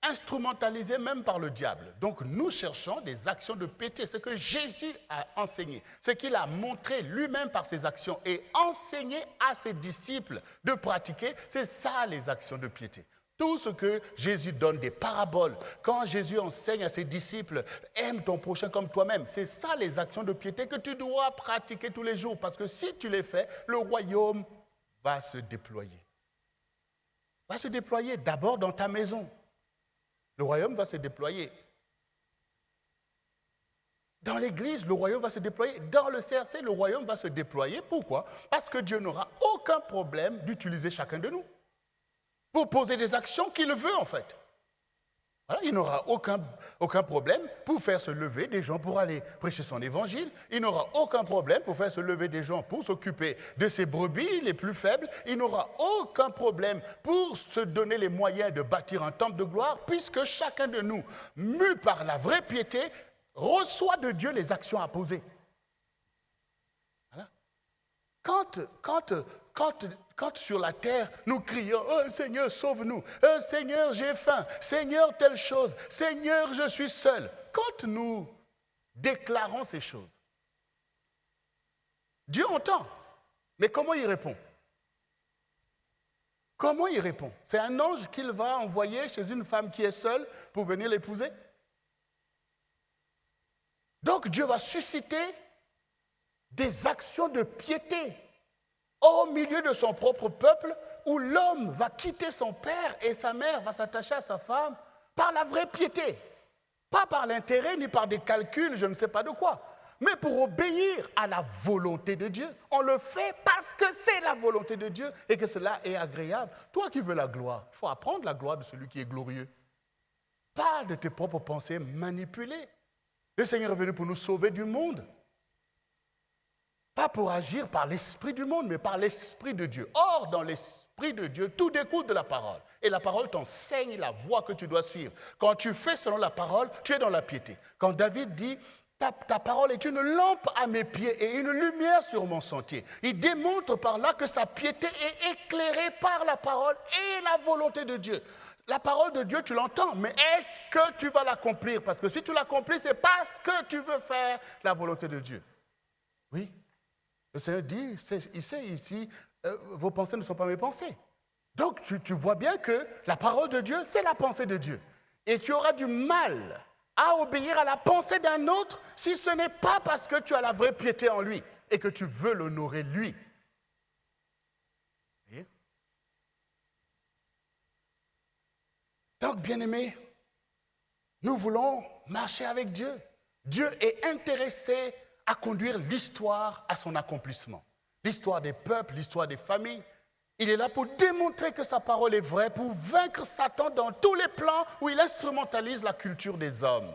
instrumentalisés même par le diable. Donc nous cherchons des actions de piété, ce que Jésus a enseigné, ce qu'il a montré lui-même par ses actions et enseigné à ses disciples de pratiquer, c'est ça les actions de piété. Tout ce que Jésus donne, des paraboles, quand Jésus enseigne à ses disciples, aime ton prochain comme toi-même, c'est ça les actions de piété que tu dois pratiquer tous les jours, parce que si tu les fais, le royaume va se déployer. Va se déployer d'abord dans ta maison. Le royaume va se déployer. Dans l'Église, le royaume va se déployer. Dans le CRC, le royaume va se déployer. Pourquoi? Parce que Dieu n'aura aucun problème d'utiliser chacun de nous pour poser des actions qu'il veut, en fait. Voilà, il n'aura aucun problème pour faire se lever des gens pour aller prêcher son évangile. Il n'aura aucun problème pour faire se lever des gens pour s'occuper de ses brebis les plus faibles. Il n'aura aucun problème pour se donner les moyens de bâtir un temple de gloire, puisque chacun de nous, mu par la vraie piété, reçoit de Dieu les actions à poser. Voilà. Quand sur la terre, nous crions « Oh Seigneur, sauve-nous! Oh Seigneur, j'ai faim! Seigneur, telle chose! Seigneur, je suis seul! » Quand nous déclarons ces choses, Dieu entend. Mais comment il répond? Comment il répond? C'est un ange qu'il va envoyer chez une femme qui est seule pour venir l'épouser? Donc Dieu va susciter des actions de piété au milieu de son propre peuple, où l'homme va quitter son père et sa mère va s'attacher à sa femme par la vraie piété. Pas par l'intérêt ni par des calculs, je ne sais pas de quoi, mais pour obéir à la volonté de Dieu. On le fait parce que c'est la volonté de Dieu et que cela est agréable. Toi qui veux la gloire, il faut apprendre la gloire de celui qui est glorieux. Pas de tes propres pensées manipulées. Le Seigneur est venu pour nous sauver du monde. Pas pour agir par l'esprit du monde, mais par l'esprit de Dieu. Or, dans l'esprit de Dieu, tout découle de la parole. Et la parole t'enseigne la voie que tu dois suivre. Quand tu fais selon la parole, tu es dans la piété. Quand David dit, ta parole est une lampe à mes pieds et une lumière sur mon sentier. Il démontre par là que sa piété est éclairée par la parole et la volonté de Dieu. La parole de Dieu, tu l'entends, mais est-ce que tu vas l'accomplir? Parce que si tu l'accomplis, c'est parce que tu veux faire la volonté de Dieu. Oui. Le Seigneur dit, il sait ici, vos pensées ne sont pas mes pensées. Donc tu vois bien que la parole de Dieu, c'est la pensée de Dieu. Et tu auras du mal à obéir à la pensée d'un autre si ce n'est pas parce que tu as la vraie piété en lui et que tu veux l'honorer lui. Voyez? Donc, bien-aimés, nous voulons marcher avec Dieu. Dieu est intéressé à conduire l'histoire à son accomplissement. L'histoire des peuples, l'histoire des familles. Il est là pour démontrer que sa parole est vraie, pour vaincre Satan dans tous les plans où il instrumentalise la culture des hommes.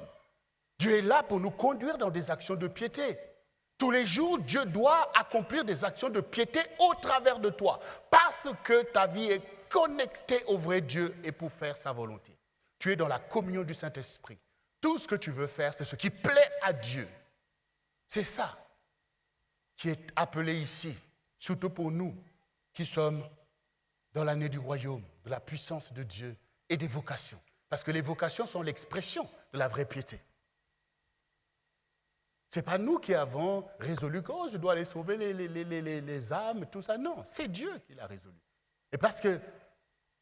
Dieu est là pour nous conduire dans des actions de piété. Tous les jours, Dieu doit accomplir des actions de piété au travers de toi, parce que ta vie est connectée au vrai Dieu et pour faire sa volonté. Tu es dans la communion du Saint-Esprit. Tout ce que tu veux faire, c'est ce qui plaît à Dieu. C'est ça qui est appelé ici, surtout pour nous qui sommes dans l'année du royaume, de la puissance de Dieu et des vocations. Parce que les vocations sont l'expression de la vraie piété. Ce n'est pas nous qui avons résolu que je dois aller sauver les âmes, tout ça. Non, c'est Dieu qui l'a résolu. Et parce que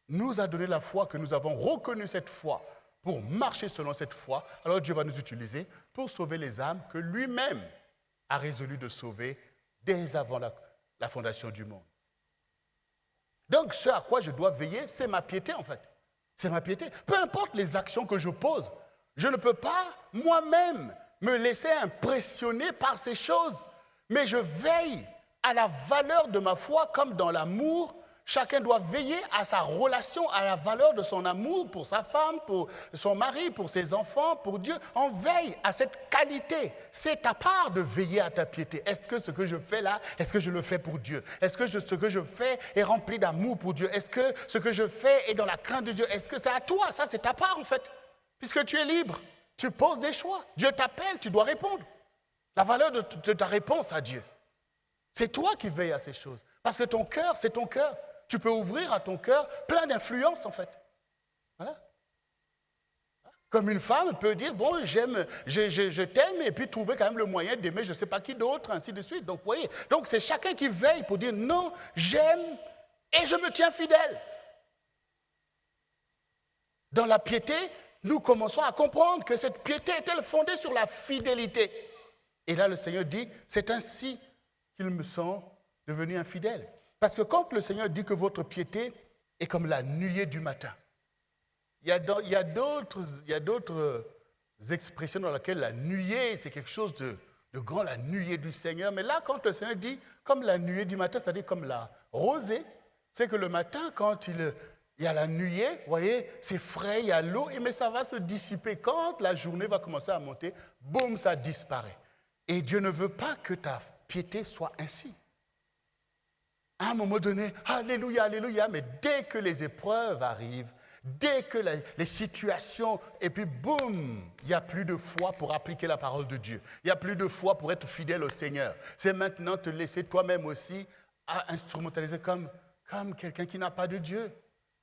nous a donné la foi, que nous avons reconnu cette foi pour marcher selon cette foi, alors Dieu va nous utiliser pour sauver les âmes que lui-même a résolu de sauver dès avant la fondation du monde. Donc, ce à quoi je dois veiller, c'est ma piété en fait. C'est ma piété. Peu importe les actions que je pose, je ne peux pas moi-même me laisser impressionner par ces choses, mais je veille à la valeur de ma foi comme dans l'amour. Chacun doit veiller à sa relation, à la valeur de son amour pour sa femme, pour son mari, pour ses enfants, pour Dieu. On veille à cette qualité. C'est ta part de veiller à ta piété. Est-ce que ce que je fais là, est-ce que je le fais pour Dieu? Est-ce que ce que je fais est rempli d'amour pour Dieu? Est-ce que ce que je fais est dans la crainte de Dieu? Est-ce que c'est à toi? Ça, c'est ta part en fait. Puisque tu es libre, tu poses des choix. Dieu t'appelle, tu dois répondre. La valeur de ta réponse à Dieu. C'est toi qui veilles à ces choses. Parce que ton cœur, c'est ton cœur. Tu peux ouvrir à ton cœur plein d'influences, en fait. Voilà. Comme une femme peut dire, bon, je t'aime, et puis trouver quand même le moyen d'aimer je ne sais pas qui d'autre, ainsi de suite. Donc, vous voyez, donc c'est chacun qui veille pour dire, non, j'aime et je me tiens fidèle. Dans la piété, nous commençons à comprendre que cette piété est-elle fondée sur la fidélité. Et là, le Seigneur dit, c'est ainsi qu'ils me sont devenus infidèles. Parce que quand le Seigneur dit que votre piété est comme la nuée du matin, il y a d'autres expressions dans lesquelles la nuée, c'est quelque chose de grand, la nuée du Seigneur. Mais là, quand le Seigneur dit comme la nuée du matin, c'est-à-dire comme la rosée, c'est que le matin, quand il y a la nuée, vous voyez, c'est frais, il y a l'eau, mais ça va se dissiper. Quand la journée va commencer à monter, boum, ça disparaît. Et Dieu ne veut pas que ta piété soit ainsi. À un moment donné, alléluia, alléluia, mais dès que les épreuves arrivent, dès que les situations, et puis boum, il n'y a plus de foi pour appliquer la parole de Dieu. Il n'y a plus de foi pour être fidèle au Seigneur. C'est maintenant te laisser toi-même aussi à instrumentaliser comme quelqu'un qui n'a pas de Dieu.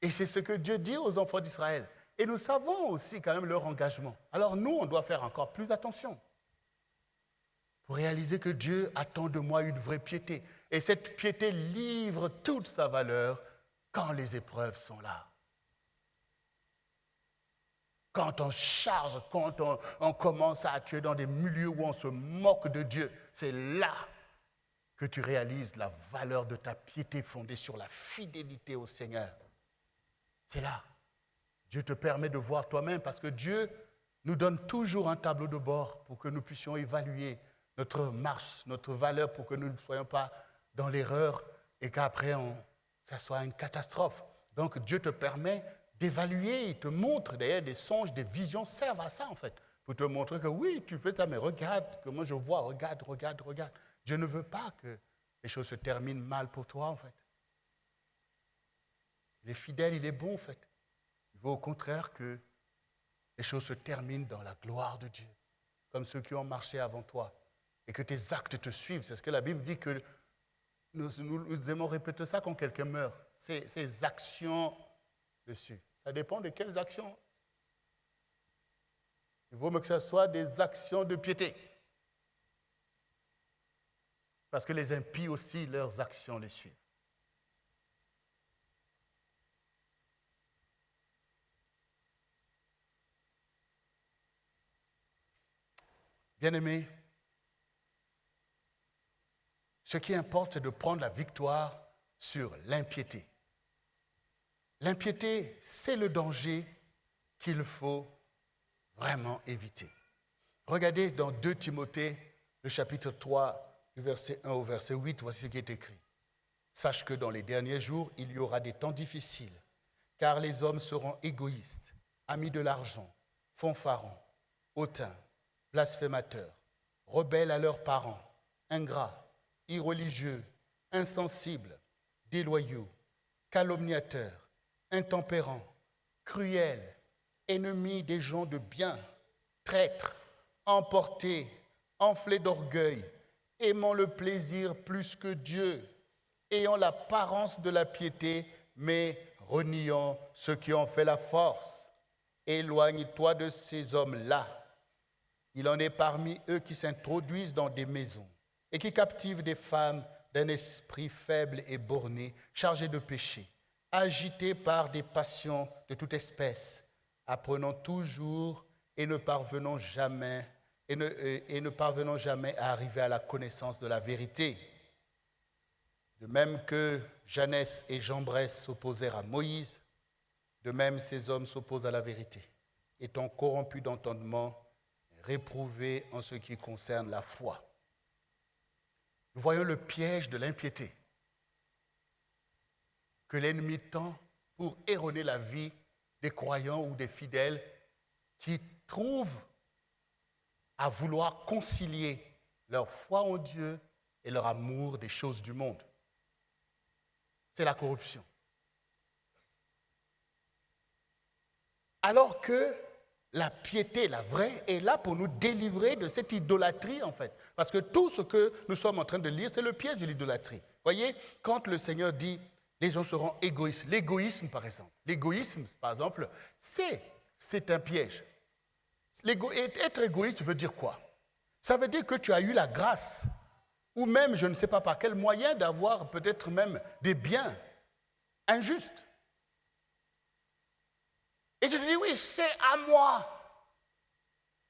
Et c'est ce que Dieu dit aux enfants d'Israël. Et nous savons aussi quand même leur engagement. Alors nous, on doit faire encore plus attention pour réaliser que Dieu attend de moi une vraie piété. Et cette piété livre toute sa valeur quand les épreuves sont là. Quand on charge, quand on commence à tuer dans des milieux où on se moque de Dieu, c'est là que tu réalises la valeur de ta piété fondée sur la fidélité au Seigneur. C'est là. Dieu te permet de voir toi-même parce que Dieu nous donne toujours un tableau de bord pour que nous puissions évaluer notre marche, notre valeur, pour que nous ne soyons pas dans l'erreur et qu'après, ça soit une catastrophe. Donc, Dieu te permet d'évaluer, il te montre d'ailleurs des songes, des visions servent à ça en fait, pour te montrer que oui, tu fais ça, mais regarde comment je vois, regarde. Dieu ne veut pas que les choses se terminent mal pour toi en fait. Il est fidèle, il est bon en fait. Il veut au contraire que les choses se terminent dans la gloire de Dieu, comme ceux qui ont marché avant toi, et que tes actes te suivent. C'est ce que la Bible dit que nous aimons répéter ça quand quelqu'un meurt. Ses actions dessus. Ça dépend de quelles actions. Il vaut mieux que ce soit des actions de piété. Parce que les impies aussi, leurs actions les suivent. Bien-aimés, ce qui importe, c'est de prendre la victoire sur l'impiété. L'impiété, c'est le danger qu'il faut vraiment éviter. Regardez dans 2 Timothée, le chapitre 3, du verset 1 au verset 8, voici ce qui est écrit. Sache que dans les derniers jours, il y aura des temps difficiles, car les hommes seront égoïstes, amis de l'argent, fanfarons, hautains, blasphémateurs, rebelles à leurs parents, ingrats, irreligieux, insensibles, déloyaux, calomniateurs, intempérants, cruels, ennemis des gens de bien, traîtres, emportés, enflés d'orgueil, aimant le plaisir plus que Dieu, ayant l'apparence de la piété, mais reniant ceux qui en fait la force. Éloigne-toi de ces hommes-là. Il en est parmi eux qui s'introduisent dans des maisons et qui captivent des femmes d'un esprit faible et borné, chargées de péché, agités par des passions de toute espèce, apprenant toujours et ne parvenant jamais à arriver à la connaissance de la vérité. De même que Janès et Jambres s'opposèrent à Moïse, de même ces hommes s'opposent à la vérité, étant corrompus d'entendement, réprouvés en ce qui concerne la foi. Nous voyons le piège de l'impiété que l'ennemi tend pour erroner la vie des croyants ou des fidèles qui trouvent à vouloir concilier leur foi en Dieu et leur amour des choses du monde. C'est la corruption. Alors que la piété, la vraie, est là pour nous délivrer de cette idolâtrie, en fait. Parce que tout ce que nous sommes en train de lire, c'est le piège de l'idolâtrie. Voyez, quand le Seigneur dit « les gens seront égoïstes », l'égoïsme, par exemple. L'égoïsme, par exemple, c'est un piège. Être égoïste veut dire quoi? Ça veut dire que tu as eu la grâce, ou même, je ne sais pas par quel moyen, d'avoir peut-être même des biens injustes. Et tu te dis, oui, c'est à moi.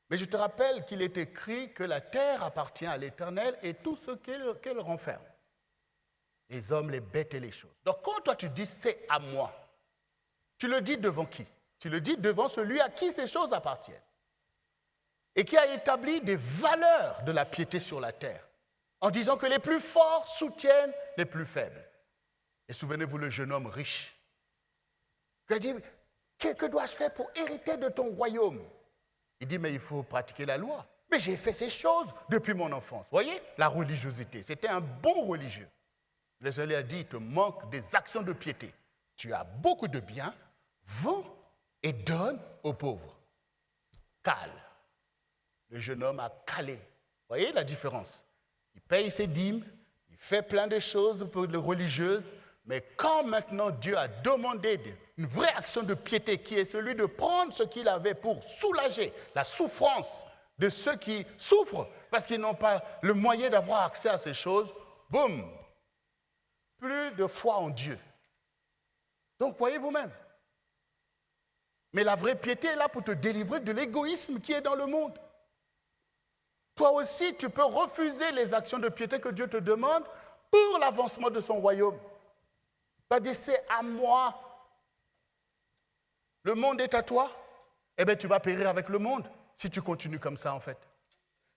Mais je te rappelle qu'il est écrit que la terre appartient à l'Éternel et tout ce qu'elle renferme. Les hommes, les bêtes et les choses. Donc quand toi tu dis, c'est à moi, tu le dis devant qui? Tu le dis devant celui à qui ces choses appartiennent. et qui a établi des valeurs de la piété sur la terre, en disant que les plus forts soutiennent les plus faibles. Et souvenez-vous, le jeune homme riche, qui a dit, que dois-je faire pour hériter de ton royaume? Il dit, mais il faut pratiquer la loi. Mais j'ai fait ces choses depuis mon enfance. Vous voyez, la religiosité, c'était un bon religieux. Le Seigneur a dit, il te manque des actions de piété. Tu as beaucoup de biens, vends et donne aux pauvres. Cale. Le jeune homme a calé. Vous voyez la différence? Il paye ses dîmes, il fait plein de choses pour les religieuses, mais quand maintenant Dieu a demandé une vraie action de piété qui est celui de prendre ce qu'il avait pour soulager la souffrance de ceux qui souffrent parce qu'ils n'ont pas le moyen d'avoir accès à ces choses, boum, plus de foi en Dieu. Donc voyez vous-même. Mais la vraie piété est là pour te délivrer de l'égoïsme qui est dans le monde. Toi aussi, tu peux refuser les actions de piété que Dieu te demande pour l'avancement de son royaume. Tu vas dire, c'est à moi. Le monde est à toi. Eh bien, tu vas périr avec le monde si tu continues comme ça, en fait.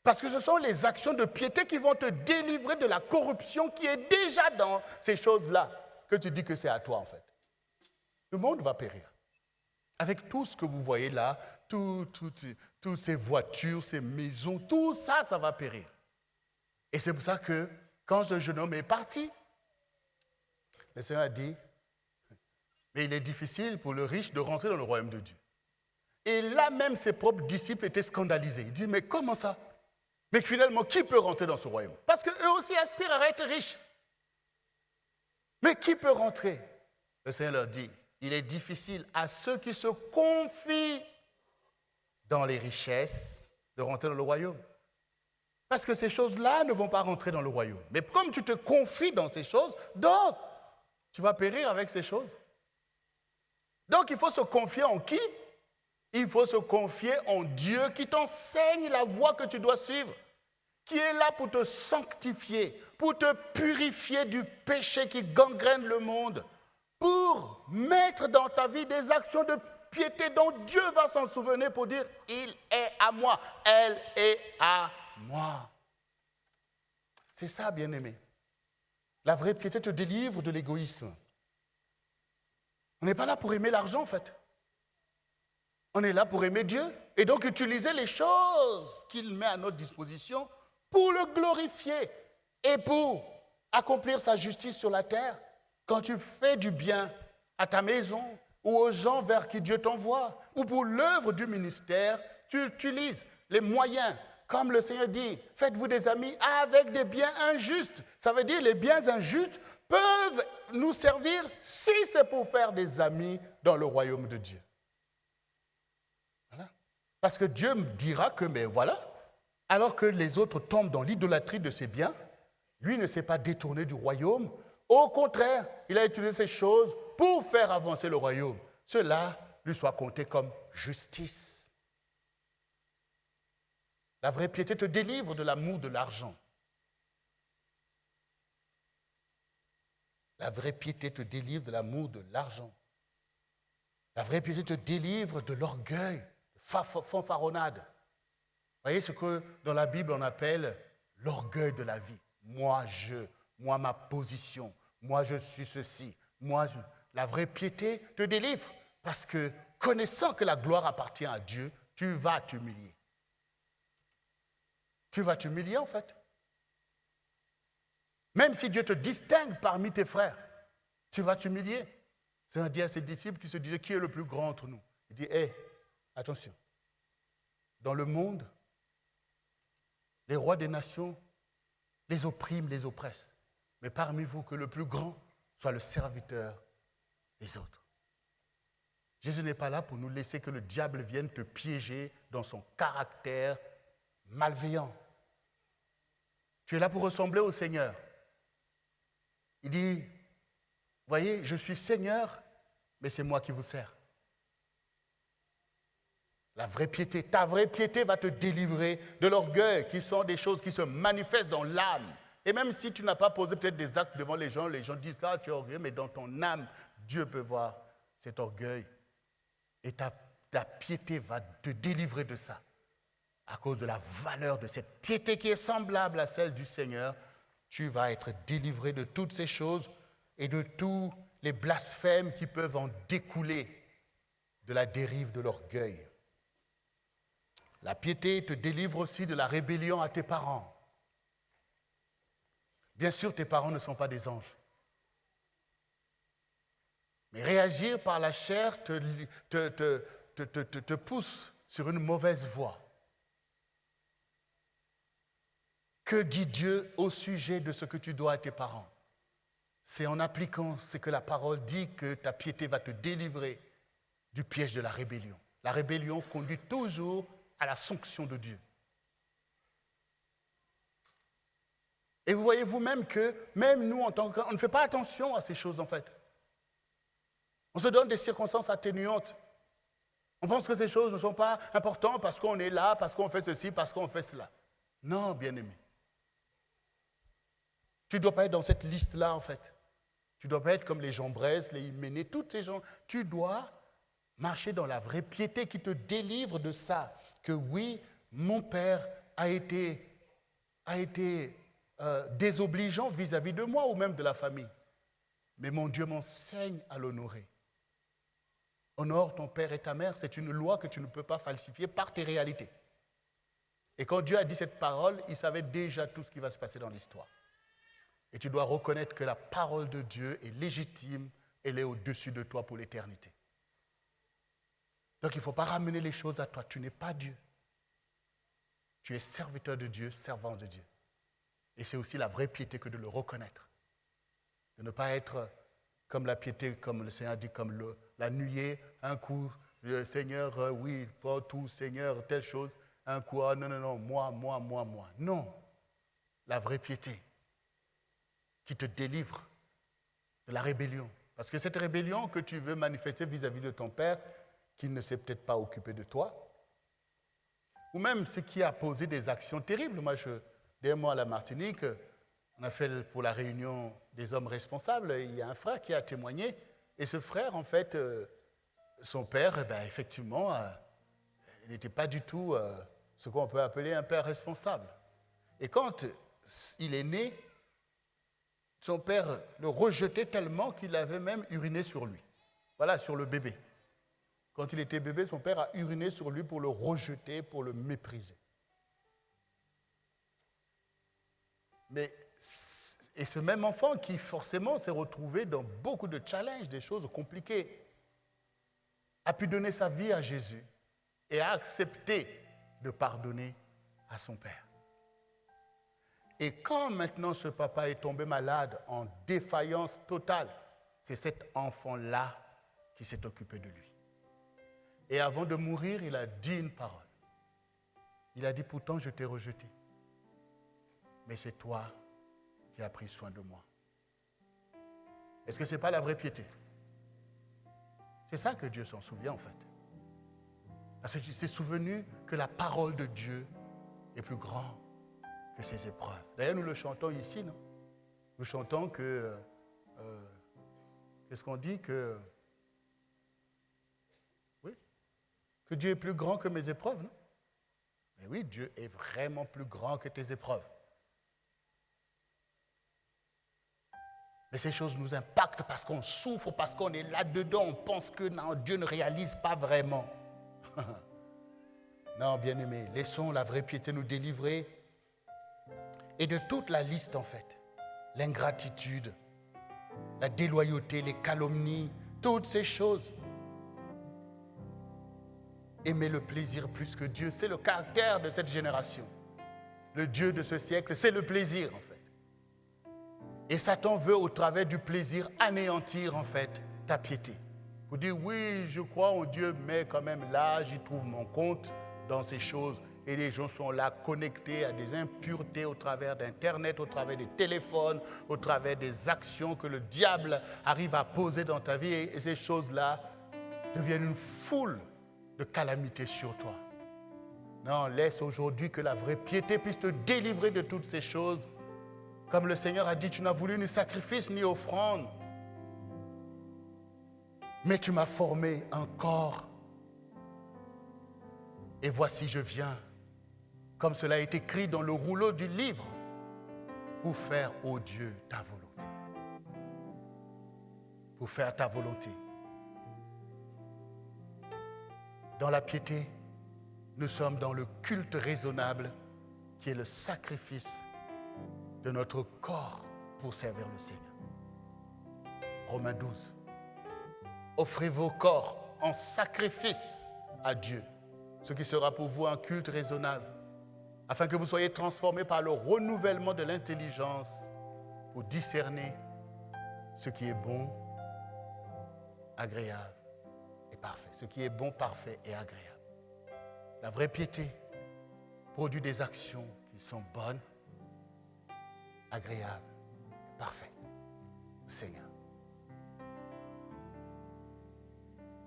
Parce que ce sont les actions de piété qui vont te délivrer de la corruption qui est déjà dans ces choses-là, que tu dis que c'est à toi, en fait. Le monde va périr. Avec tout ce que vous voyez là, toutes ces voitures, ces maisons, tout ça, ça va périr. Et c'est pour ça que quand ce jeune homme est parti, le Seigneur a dit, mais il est difficile pour le riche de rentrer dans le royaume de Dieu. Et là même, ses propres disciples étaient scandalisés. Ils disent, mais comment ça? Mais finalement, qui peut rentrer dans ce royaume? Parce qu'eux aussi aspirent à être riches. Mais qui peut rentrer? Le Seigneur leur dit, il est difficile à ceux qui se confient dans les richesses de rentrer dans le royaume. Parce que ces choses-là ne vont pas rentrer dans le royaume. Mais comme tu te confies dans ces choses, donc, tu vas périr avec ces choses. Donc, il faut se confier en qui? Il faut se confier en Dieu qui t'enseigne la voie que tu dois suivre, qui est là pour te sanctifier, pour te purifier du péché qui gangrène le monde, pour mettre dans ta vie des actions de piété dont Dieu va s'en souvenir pour dire « Il est à moi, elle est à moi ». C'est ça, bien-aimé. La vraie piété te délivre de l'égoïsme. On n'est pas là pour aimer l'argent, en fait. On est là pour aimer Dieu et donc utiliser les choses qu'il met à notre disposition pour le glorifier et pour accomplir sa justice sur la terre. Quand tu fais du bien à ta maison ou aux gens vers qui Dieu t'envoie ou pour l'œuvre du ministère, tu utilises les moyens. Comme le Seigneur dit, faites-vous des amis avec des biens injustes. Ça veut dire les biens injustes peuvent nous servir si c'est pour faire des amis dans le royaume de Dieu. Voilà. Parce que Dieu me dira que, mais voilà, alors que les autres tombent dans l'idolâtrie de ses biens, lui ne s'est pas détourné du royaume. Au contraire, il a utilisé ces choses pour faire avancer le royaume. Cela lui soit compté comme justice. La vraie piété te délivre de l'amour de l'argent. La vraie piété te délivre de l'amour de l'argent. La vraie piété te délivre de l'orgueil, de fanfaronnade. Vous voyez ce que dans la Bible on appelle l'orgueil de la vie. Moi ma position, moi je suis ceci, La vraie piété te délivre parce que connaissant que la gloire appartient à Dieu, tu vas t'humilier. Tu vas t'humilier en fait. Même si Dieu te distingue parmi tes frères, tu vas t'humilier. C'est un dit à ses disciples qui se disaient, qui est le plus grand entre nous? Il dit, attention, dans le monde, les rois des nations les oppriment, les oppressent. Mais parmi vous, que le plus grand soit le serviteur des autres. Jésus n'est pas là pour nous laisser que le diable vienne te piéger dans son caractère malveillant. Tu es là pour ressembler au Seigneur. Il dit, voyez, je suis Seigneur, mais c'est moi qui vous sers. La vraie piété, ta vraie piété va te délivrer de l'orgueil, qui sont des choses qui se manifestent dans l'âme. Et même si tu n'as pas posé peut-être des actes devant les gens disent, ah, tu es orgueilleux, mais dans ton âme, Dieu peut voir cet orgueil. Et ta piété va te délivrer de ça. à cause de la valeur de cette piété qui est semblable à celle du Seigneur, tu vas être délivré de toutes ces choses et de tous les blasphèmes qui peuvent en découler de la dérive de l'orgueil. La piété te délivre aussi de la rébellion à tes parents. Bien sûr, tes parents ne sont pas des anges. Mais réagir par la chair te pousse sur une mauvaise voie. Que dit Dieu au sujet de ce que tu dois à tes parents? C'est en appliquant ce que la parole dit que ta piété va te délivrer du piège de la rébellion. La rébellion conduit toujours à la sanction de Dieu. Et vous voyez vous-même que même nous, en tant qu'hommes, on ne fait pas attention à ces choses en fait. On se donne des circonstances atténuantes. On pense que ces choses ne sont pas importantes parce qu'on est là, parce qu'on fait ceci, parce qu'on fait cela. Non, bien-aimé. Tu ne dois pas être dans cette liste-là en fait. Tu ne dois pas être comme les Jambres, les Hyménée, tous ces gens. Tu dois marcher dans la vraie piété qui te délivre de ça. Que oui, mon père a été désobligeant vis-à-vis de moi ou même de la famille. Mais mon Dieu m'enseigne à l'honorer. Honore ton père et ta mère, c'est une loi que tu ne peux pas falsifier par tes réalités. Et quand Dieu a dit cette parole, il savait déjà tout ce qui va se passer dans l'histoire. Et tu dois reconnaître que la parole de Dieu est légitime, elle est au-dessus de toi pour l'éternité. Donc il ne faut pas ramener les choses à toi, tu n'es pas Dieu. Tu es serviteur de Dieu, servant de Dieu. Et c'est aussi la vraie piété que de le reconnaître. De ne pas être comme la piété, comme le Seigneur dit, comme la nuée, un coup, le Seigneur, oui, prends tout, Seigneur, telle chose, un coup, ah, non, moi. Non, la vraie piété qui te délivre de la rébellion. Parce que cette rébellion que tu veux manifester vis-à-vis de ton père, qui ne s'est peut-être pas occupé de toi, ou même ce qui a posé des actions terribles. Derrière moi à la Martinique, on a fait pour la réunion des hommes responsables, il y a un frère qui a témoigné, et ce frère, en fait, son père, effectivement, il n'était pas du tout ce qu'on peut appeler un père responsable. Et quand il est né, son père le rejetait tellement qu'il avait même uriné sur lui. Voilà, sur le bébé. Quand il était bébé, son père a uriné sur lui pour le rejeter, pour le mépriser. Et ce même enfant qui forcément s'est retrouvé dans beaucoup de challenges, des choses compliquées, a pu donner sa vie à Jésus et a accepté de pardonner à son père. Et quand maintenant ce papa est tombé malade en défaillance totale, c'est cet enfant-là qui s'est occupé de lui. Et avant de mourir, il a dit une parole. Il a dit, pourtant je t'ai rejeté, mais c'est toi qui as pris soin de moi. Est-ce que ce n'est pas la vraie piété? C'est ça que Dieu s'en souvient en fait. Parce qu'il s'est souvenu que la parole de Dieu est plus grande que ses épreuves. D'ailleurs, nous le chantons ici, non? Nous chantons que... qu'est-ce qu'on dit? Oui, que Dieu est plus grand que mes épreuves, non? Mais oui, Dieu est vraiment plus grand que tes épreuves. Mais ces choses nous impactent parce qu'on souffre, parce qu'on est là-dedans, on pense que non, Dieu ne réalise pas vraiment. Non, bien-aimés, laissons la vraie piété nous délivrer. Et de toute la liste, en fait, l'ingratitude, la déloyauté, les calomnies, toutes ces choses. Aimer le plaisir plus que Dieu, c'est le caractère de cette génération. Le Dieu de ce siècle, c'est le plaisir, en fait. Et Satan veut, au travers du plaisir, anéantir, en fait, ta piété. Vous dire, oui, je crois en Dieu, mais quand même là, j'y trouve mon compte dans ces choses. Et les gens sont là connectés à des impuretés au travers d'Internet, au travers des téléphones, au travers des actions que le diable arrive à poser dans ta vie. Et ces choses-là deviennent une foule de calamités sur toi. Non, laisse aujourd'hui que la vraie piété puisse te délivrer de toutes ces choses. Comme le Seigneur a dit, tu n'as voulu ni sacrifice ni offrande, mais tu m'as formé un corps. Et voici, je viens comme cela est écrit dans le rouleau du livre, pour faire, ô Dieu, ta volonté. Pour faire ta volonté. Dans la piété, nous sommes dans le culte raisonnable qui est le sacrifice de notre corps pour servir le Seigneur. Romains 12. Offrez vos corps en sacrifice à Dieu, ce qui sera pour vous un culte raisonnable, afin que vous soyez transformés par le renouvellement de l'intelligence pour discerner ce qui est bon, agréable et parfait. Ce qui est bon, parfait et agréable. La vraie piété produit des actions qui sont bonnes, agréables et parfaites au Seigneur.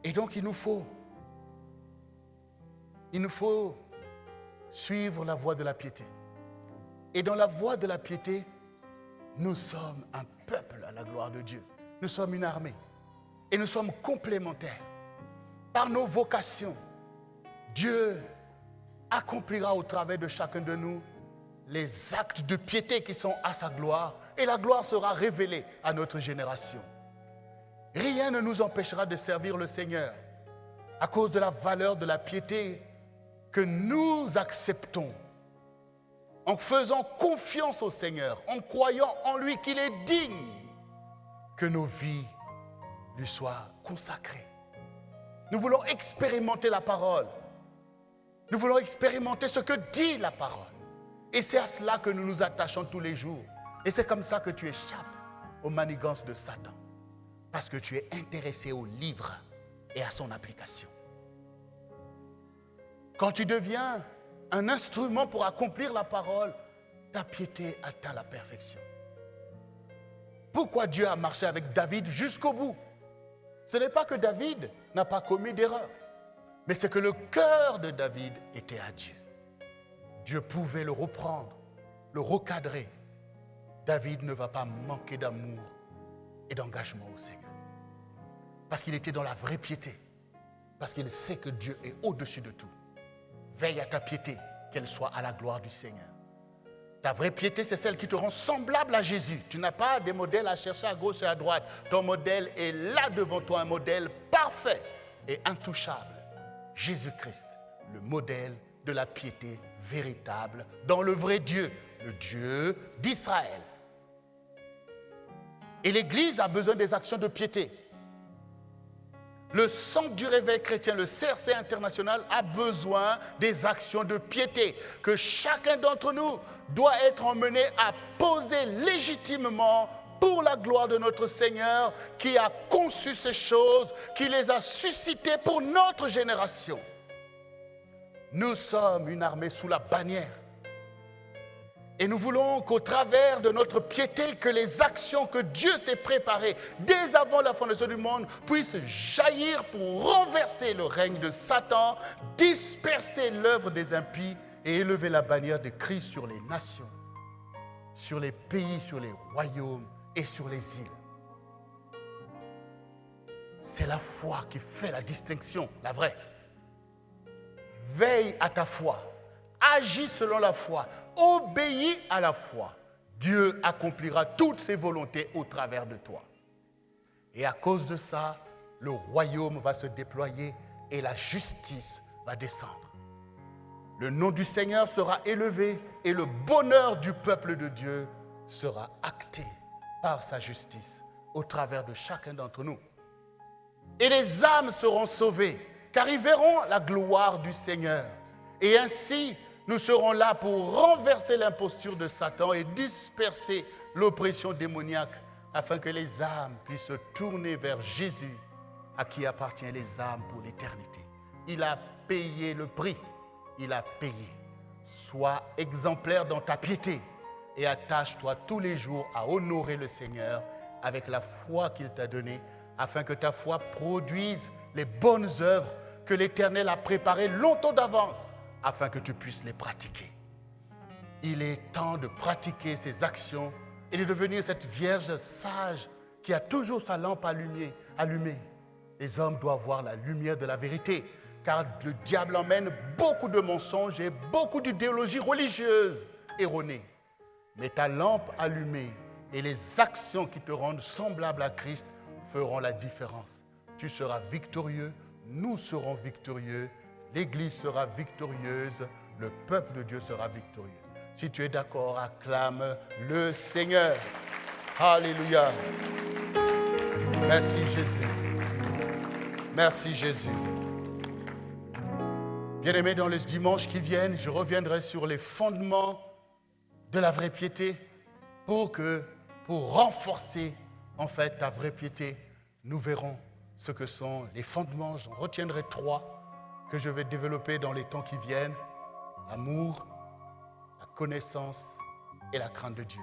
Et donc il nous faut suivre la voie de la piété. Et dans la voie de la piété, nous sommes un peuple à la gloire de Dieu. Nous sommes une armée. Et nous sommes complémentaires. Par nos vocations, Dieu accomplira au travers de chacun de nous les actes de piété qui sont à sa gloire. Et la gloire sera révélée à notre génération. Rien ne nous empêchera de servir le Seigneur à cause de la valeur de la piété que nous acceptons en faisant confiance au Seigneur, en croyant en lui qu'il est digne que nos vies lui soient consacrées. Nous voulons expérimenter la parole. Nous voulons expérimenter ce que dit la parole. Et c'est à cela que nous nous attachons tous les jours. Et c'est comme ça que tu échappes aux manigances de Satan. Parce que tu es intéressé au livre et à son application. Quand tu deviens un instrument pour accomplir la parole, ta piété atteint la perfection. Pourquoi Dieu a marché avec David jusqu'au bout? Ce n'est pas que David n'a pas commis d'erreur, mais c'est que le cœur de David était à Dieu. Dieu pouvait le reprendre, le recadrer. David ne va pas manquer d'amour et d'engagement au Seigneur. Parce qu'il était dans la vraie piété. Parce qu'il sait que Dieu est au-dessus de tout. Veille à ta piété, qu'elle soit à la gloire du Seigneur. Ta vraie piété, c'est celle qui te rend semblable à Jésus. Tu n'as pas des modèles à chercher à gauche et à droite. Ton modèle est là devant toi, un modèle parfait et intouchable. Jésus-Christ, le modèle de la piété véritable dans le vrai Dieu, le Dieu d'Israël. Et l'Église a besoin des actions de piété. Le Centre du réveil chrétien, le CRC international, a besoin des actions de piété que chacun d'entre nous doit être emmené à poser légitimement pour la gloire de notre Seigneur qui a conçu ces choses, qui les a suscitées pour notre génération. Nous sommes une armée sous la bannière. Et nous voulons qu'au travers de notre piété, que les actions que Dieu s'est préparées dès avant la fondation du monde puissent jaillir pour renverser le règne de Satan, disperser l'œuvre des impies et élever la bannière de Christ sur les nations, sur les pays, sur les royaumes et sur les îles. C'est la foi qui fait la distinction, la vraie. Veille à ta foi, agis selon la foi, obéis à la foi. Dieu accomplira toutes ses volontés au travers de toi. Et à cause de ça, le royaume va se déployer et la justice va descendre. Le nom du Seigneur sera élevé et le bonheur du peuple de Dieu sera acté par sa justice au travers de chacun d'entre nous. Et les âmes seront sauvées, car ils verront la gloire du Seigneur. Et ainsi, nous serons là pour renverser l'imposture de Satan et disperser l'oppression démoniaque afin que les âmes puissent se tourner vers Jésus, à qui appartiennent les âmes pour l'éternité. Il a payé le prix. Il a payé. Sois exemplaire dans ta piété et attache-toi tous les jours à honorer le Seigneur avec la foi qu'il t'a donnée afin que ta foi produise les bonnes œuvres que l'Éternel a préparées longtemps d'avance afin que tu puisses les pratiquer. Il est temps de pratiquer ces actions et de devenir cette vierge sage qui a toujours sa lampe allumée. Les hommes doivent voir la lumière de la vérité. car le diable emmène beaucoup de mensonges et beaucoup d'idéologies religieuses erronées. Mais ta lampe allumée et les actions qui te rendent semblable à Christ feront la différence. Tu seras victorieux, nous serons victorieux, l'Église sera victorieuse, le peuple de Dieu sera victorieux. Si tu es d'accord, acclame le Seigneur. Alléluia. Merci Jésus. Merci Jésus. Bien-aimés, dans les dimanches qui viennent, je reviendrai sur les fondements de la vraie piété pour renforcer en fait ta vraie piété. Nous verrons ce que sont les fondements. J'en retiendrai 3 que je vais développer dans les temps qui viennent. L'amour, la connaissance et la crainte de Dieu.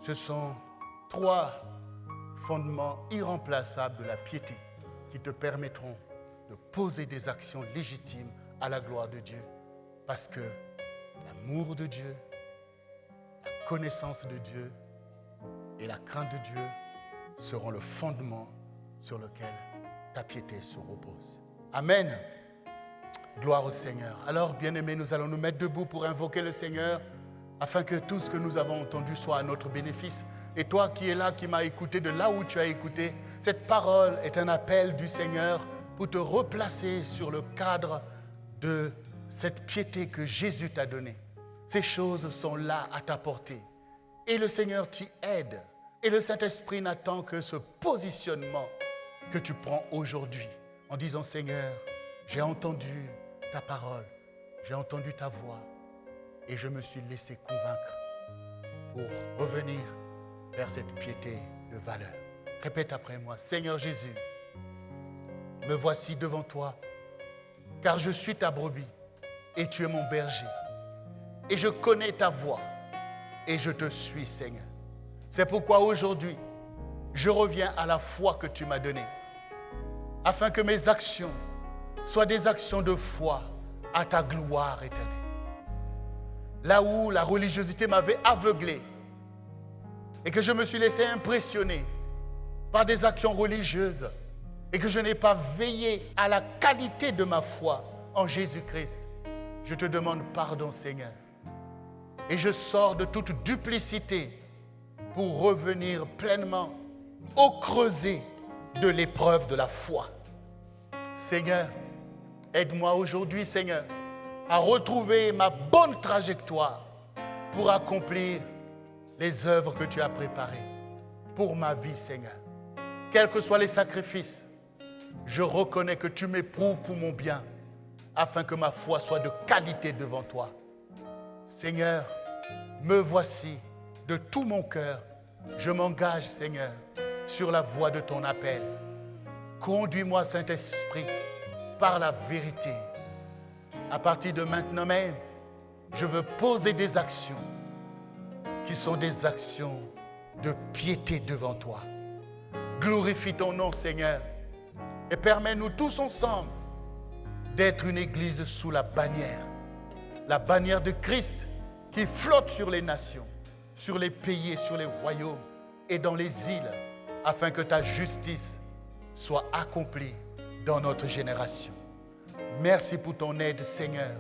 Ce sont 3 fondements irremplaçables de la piété qui te permettront de poser des actions légitimes à la gloire de Dieu. Parce que l'amour de Dieu, la connaissance de Dieu et la crainte de Dieu seront le fondement sur lequel ta piété se repose. Amen. Gloire au Seigneur. Alors, bien-aimés, nous allons nous mettre debout pour invoquer le Seigneur afin que tout ce que nous avons entendu soit à notre bénéfice. Et toi qui es là, qui m'as écouté de là où tu as écouté, cette parole est un appel du Seigneur pour te replacer sur le cadre de cette piété que Jésus t'a donnée. Ces choses sont là à ta portée. Et le Seigneur t'y aide. Et le Saint-Esprit n'attend que ce positionnement que tu prends aujourd'hui en disant « Seigneur, j'ai entendu ta parole, j'ai entendu ta voix et je me suis laissé convaincre pour revenir vers cette piété de valeur. » Répète après moi, « Seigneur Jésus, me voici devant toi, car je suis ta brebis et tu es mon berger. Et je connais ta voix et je te suis, Seigneur. C'est pourquoi aujourd'hui, je reviens à la foi que tu m'as donnée, afin que mes actions soient des actions de foi à ta gloire éternelle. Là où la religiosité m'avait aveuglé et que je me suis laissé impressionner par des actions religieuses et que je n'ai pas veillé à la qualité de ma foi en Jésus-Christ, je te demande pardon, Seigneur. Et je sors de toute duplicité pour revenir pleinement au creuset de l'épreuve de la foi. Seigneur, aide-moi aujourd'hui, Seigneur, à retrouver ma bonne trajectoire pour accomplir les œuvres que tu as préparées pour ma vie, Seigneur. Quels que soient les sacrifices, je reconnais que tu m'éprouves pour mon bien, afin que ma foi soit de qualité devant toi. Seigneur, me voici de tout mon cœur. Je m'engage, Seigneur, sur la voie de ton appel. Conduis-moi, Saint-Esprit, par la vérité. À partir de maintenant même, je veux poser des actions qui sont des actions de piété devant toi. Glorifie ton nom, Seigneur, et permets-nous tous ensemble d'être une église sous la bannière de Christ qui flotte sur les nations, sur les pays et sur les royaumes et dans les îles, afin que ta justice soit accomplie dans notre génération. Merci pour ton aide, Seigneur.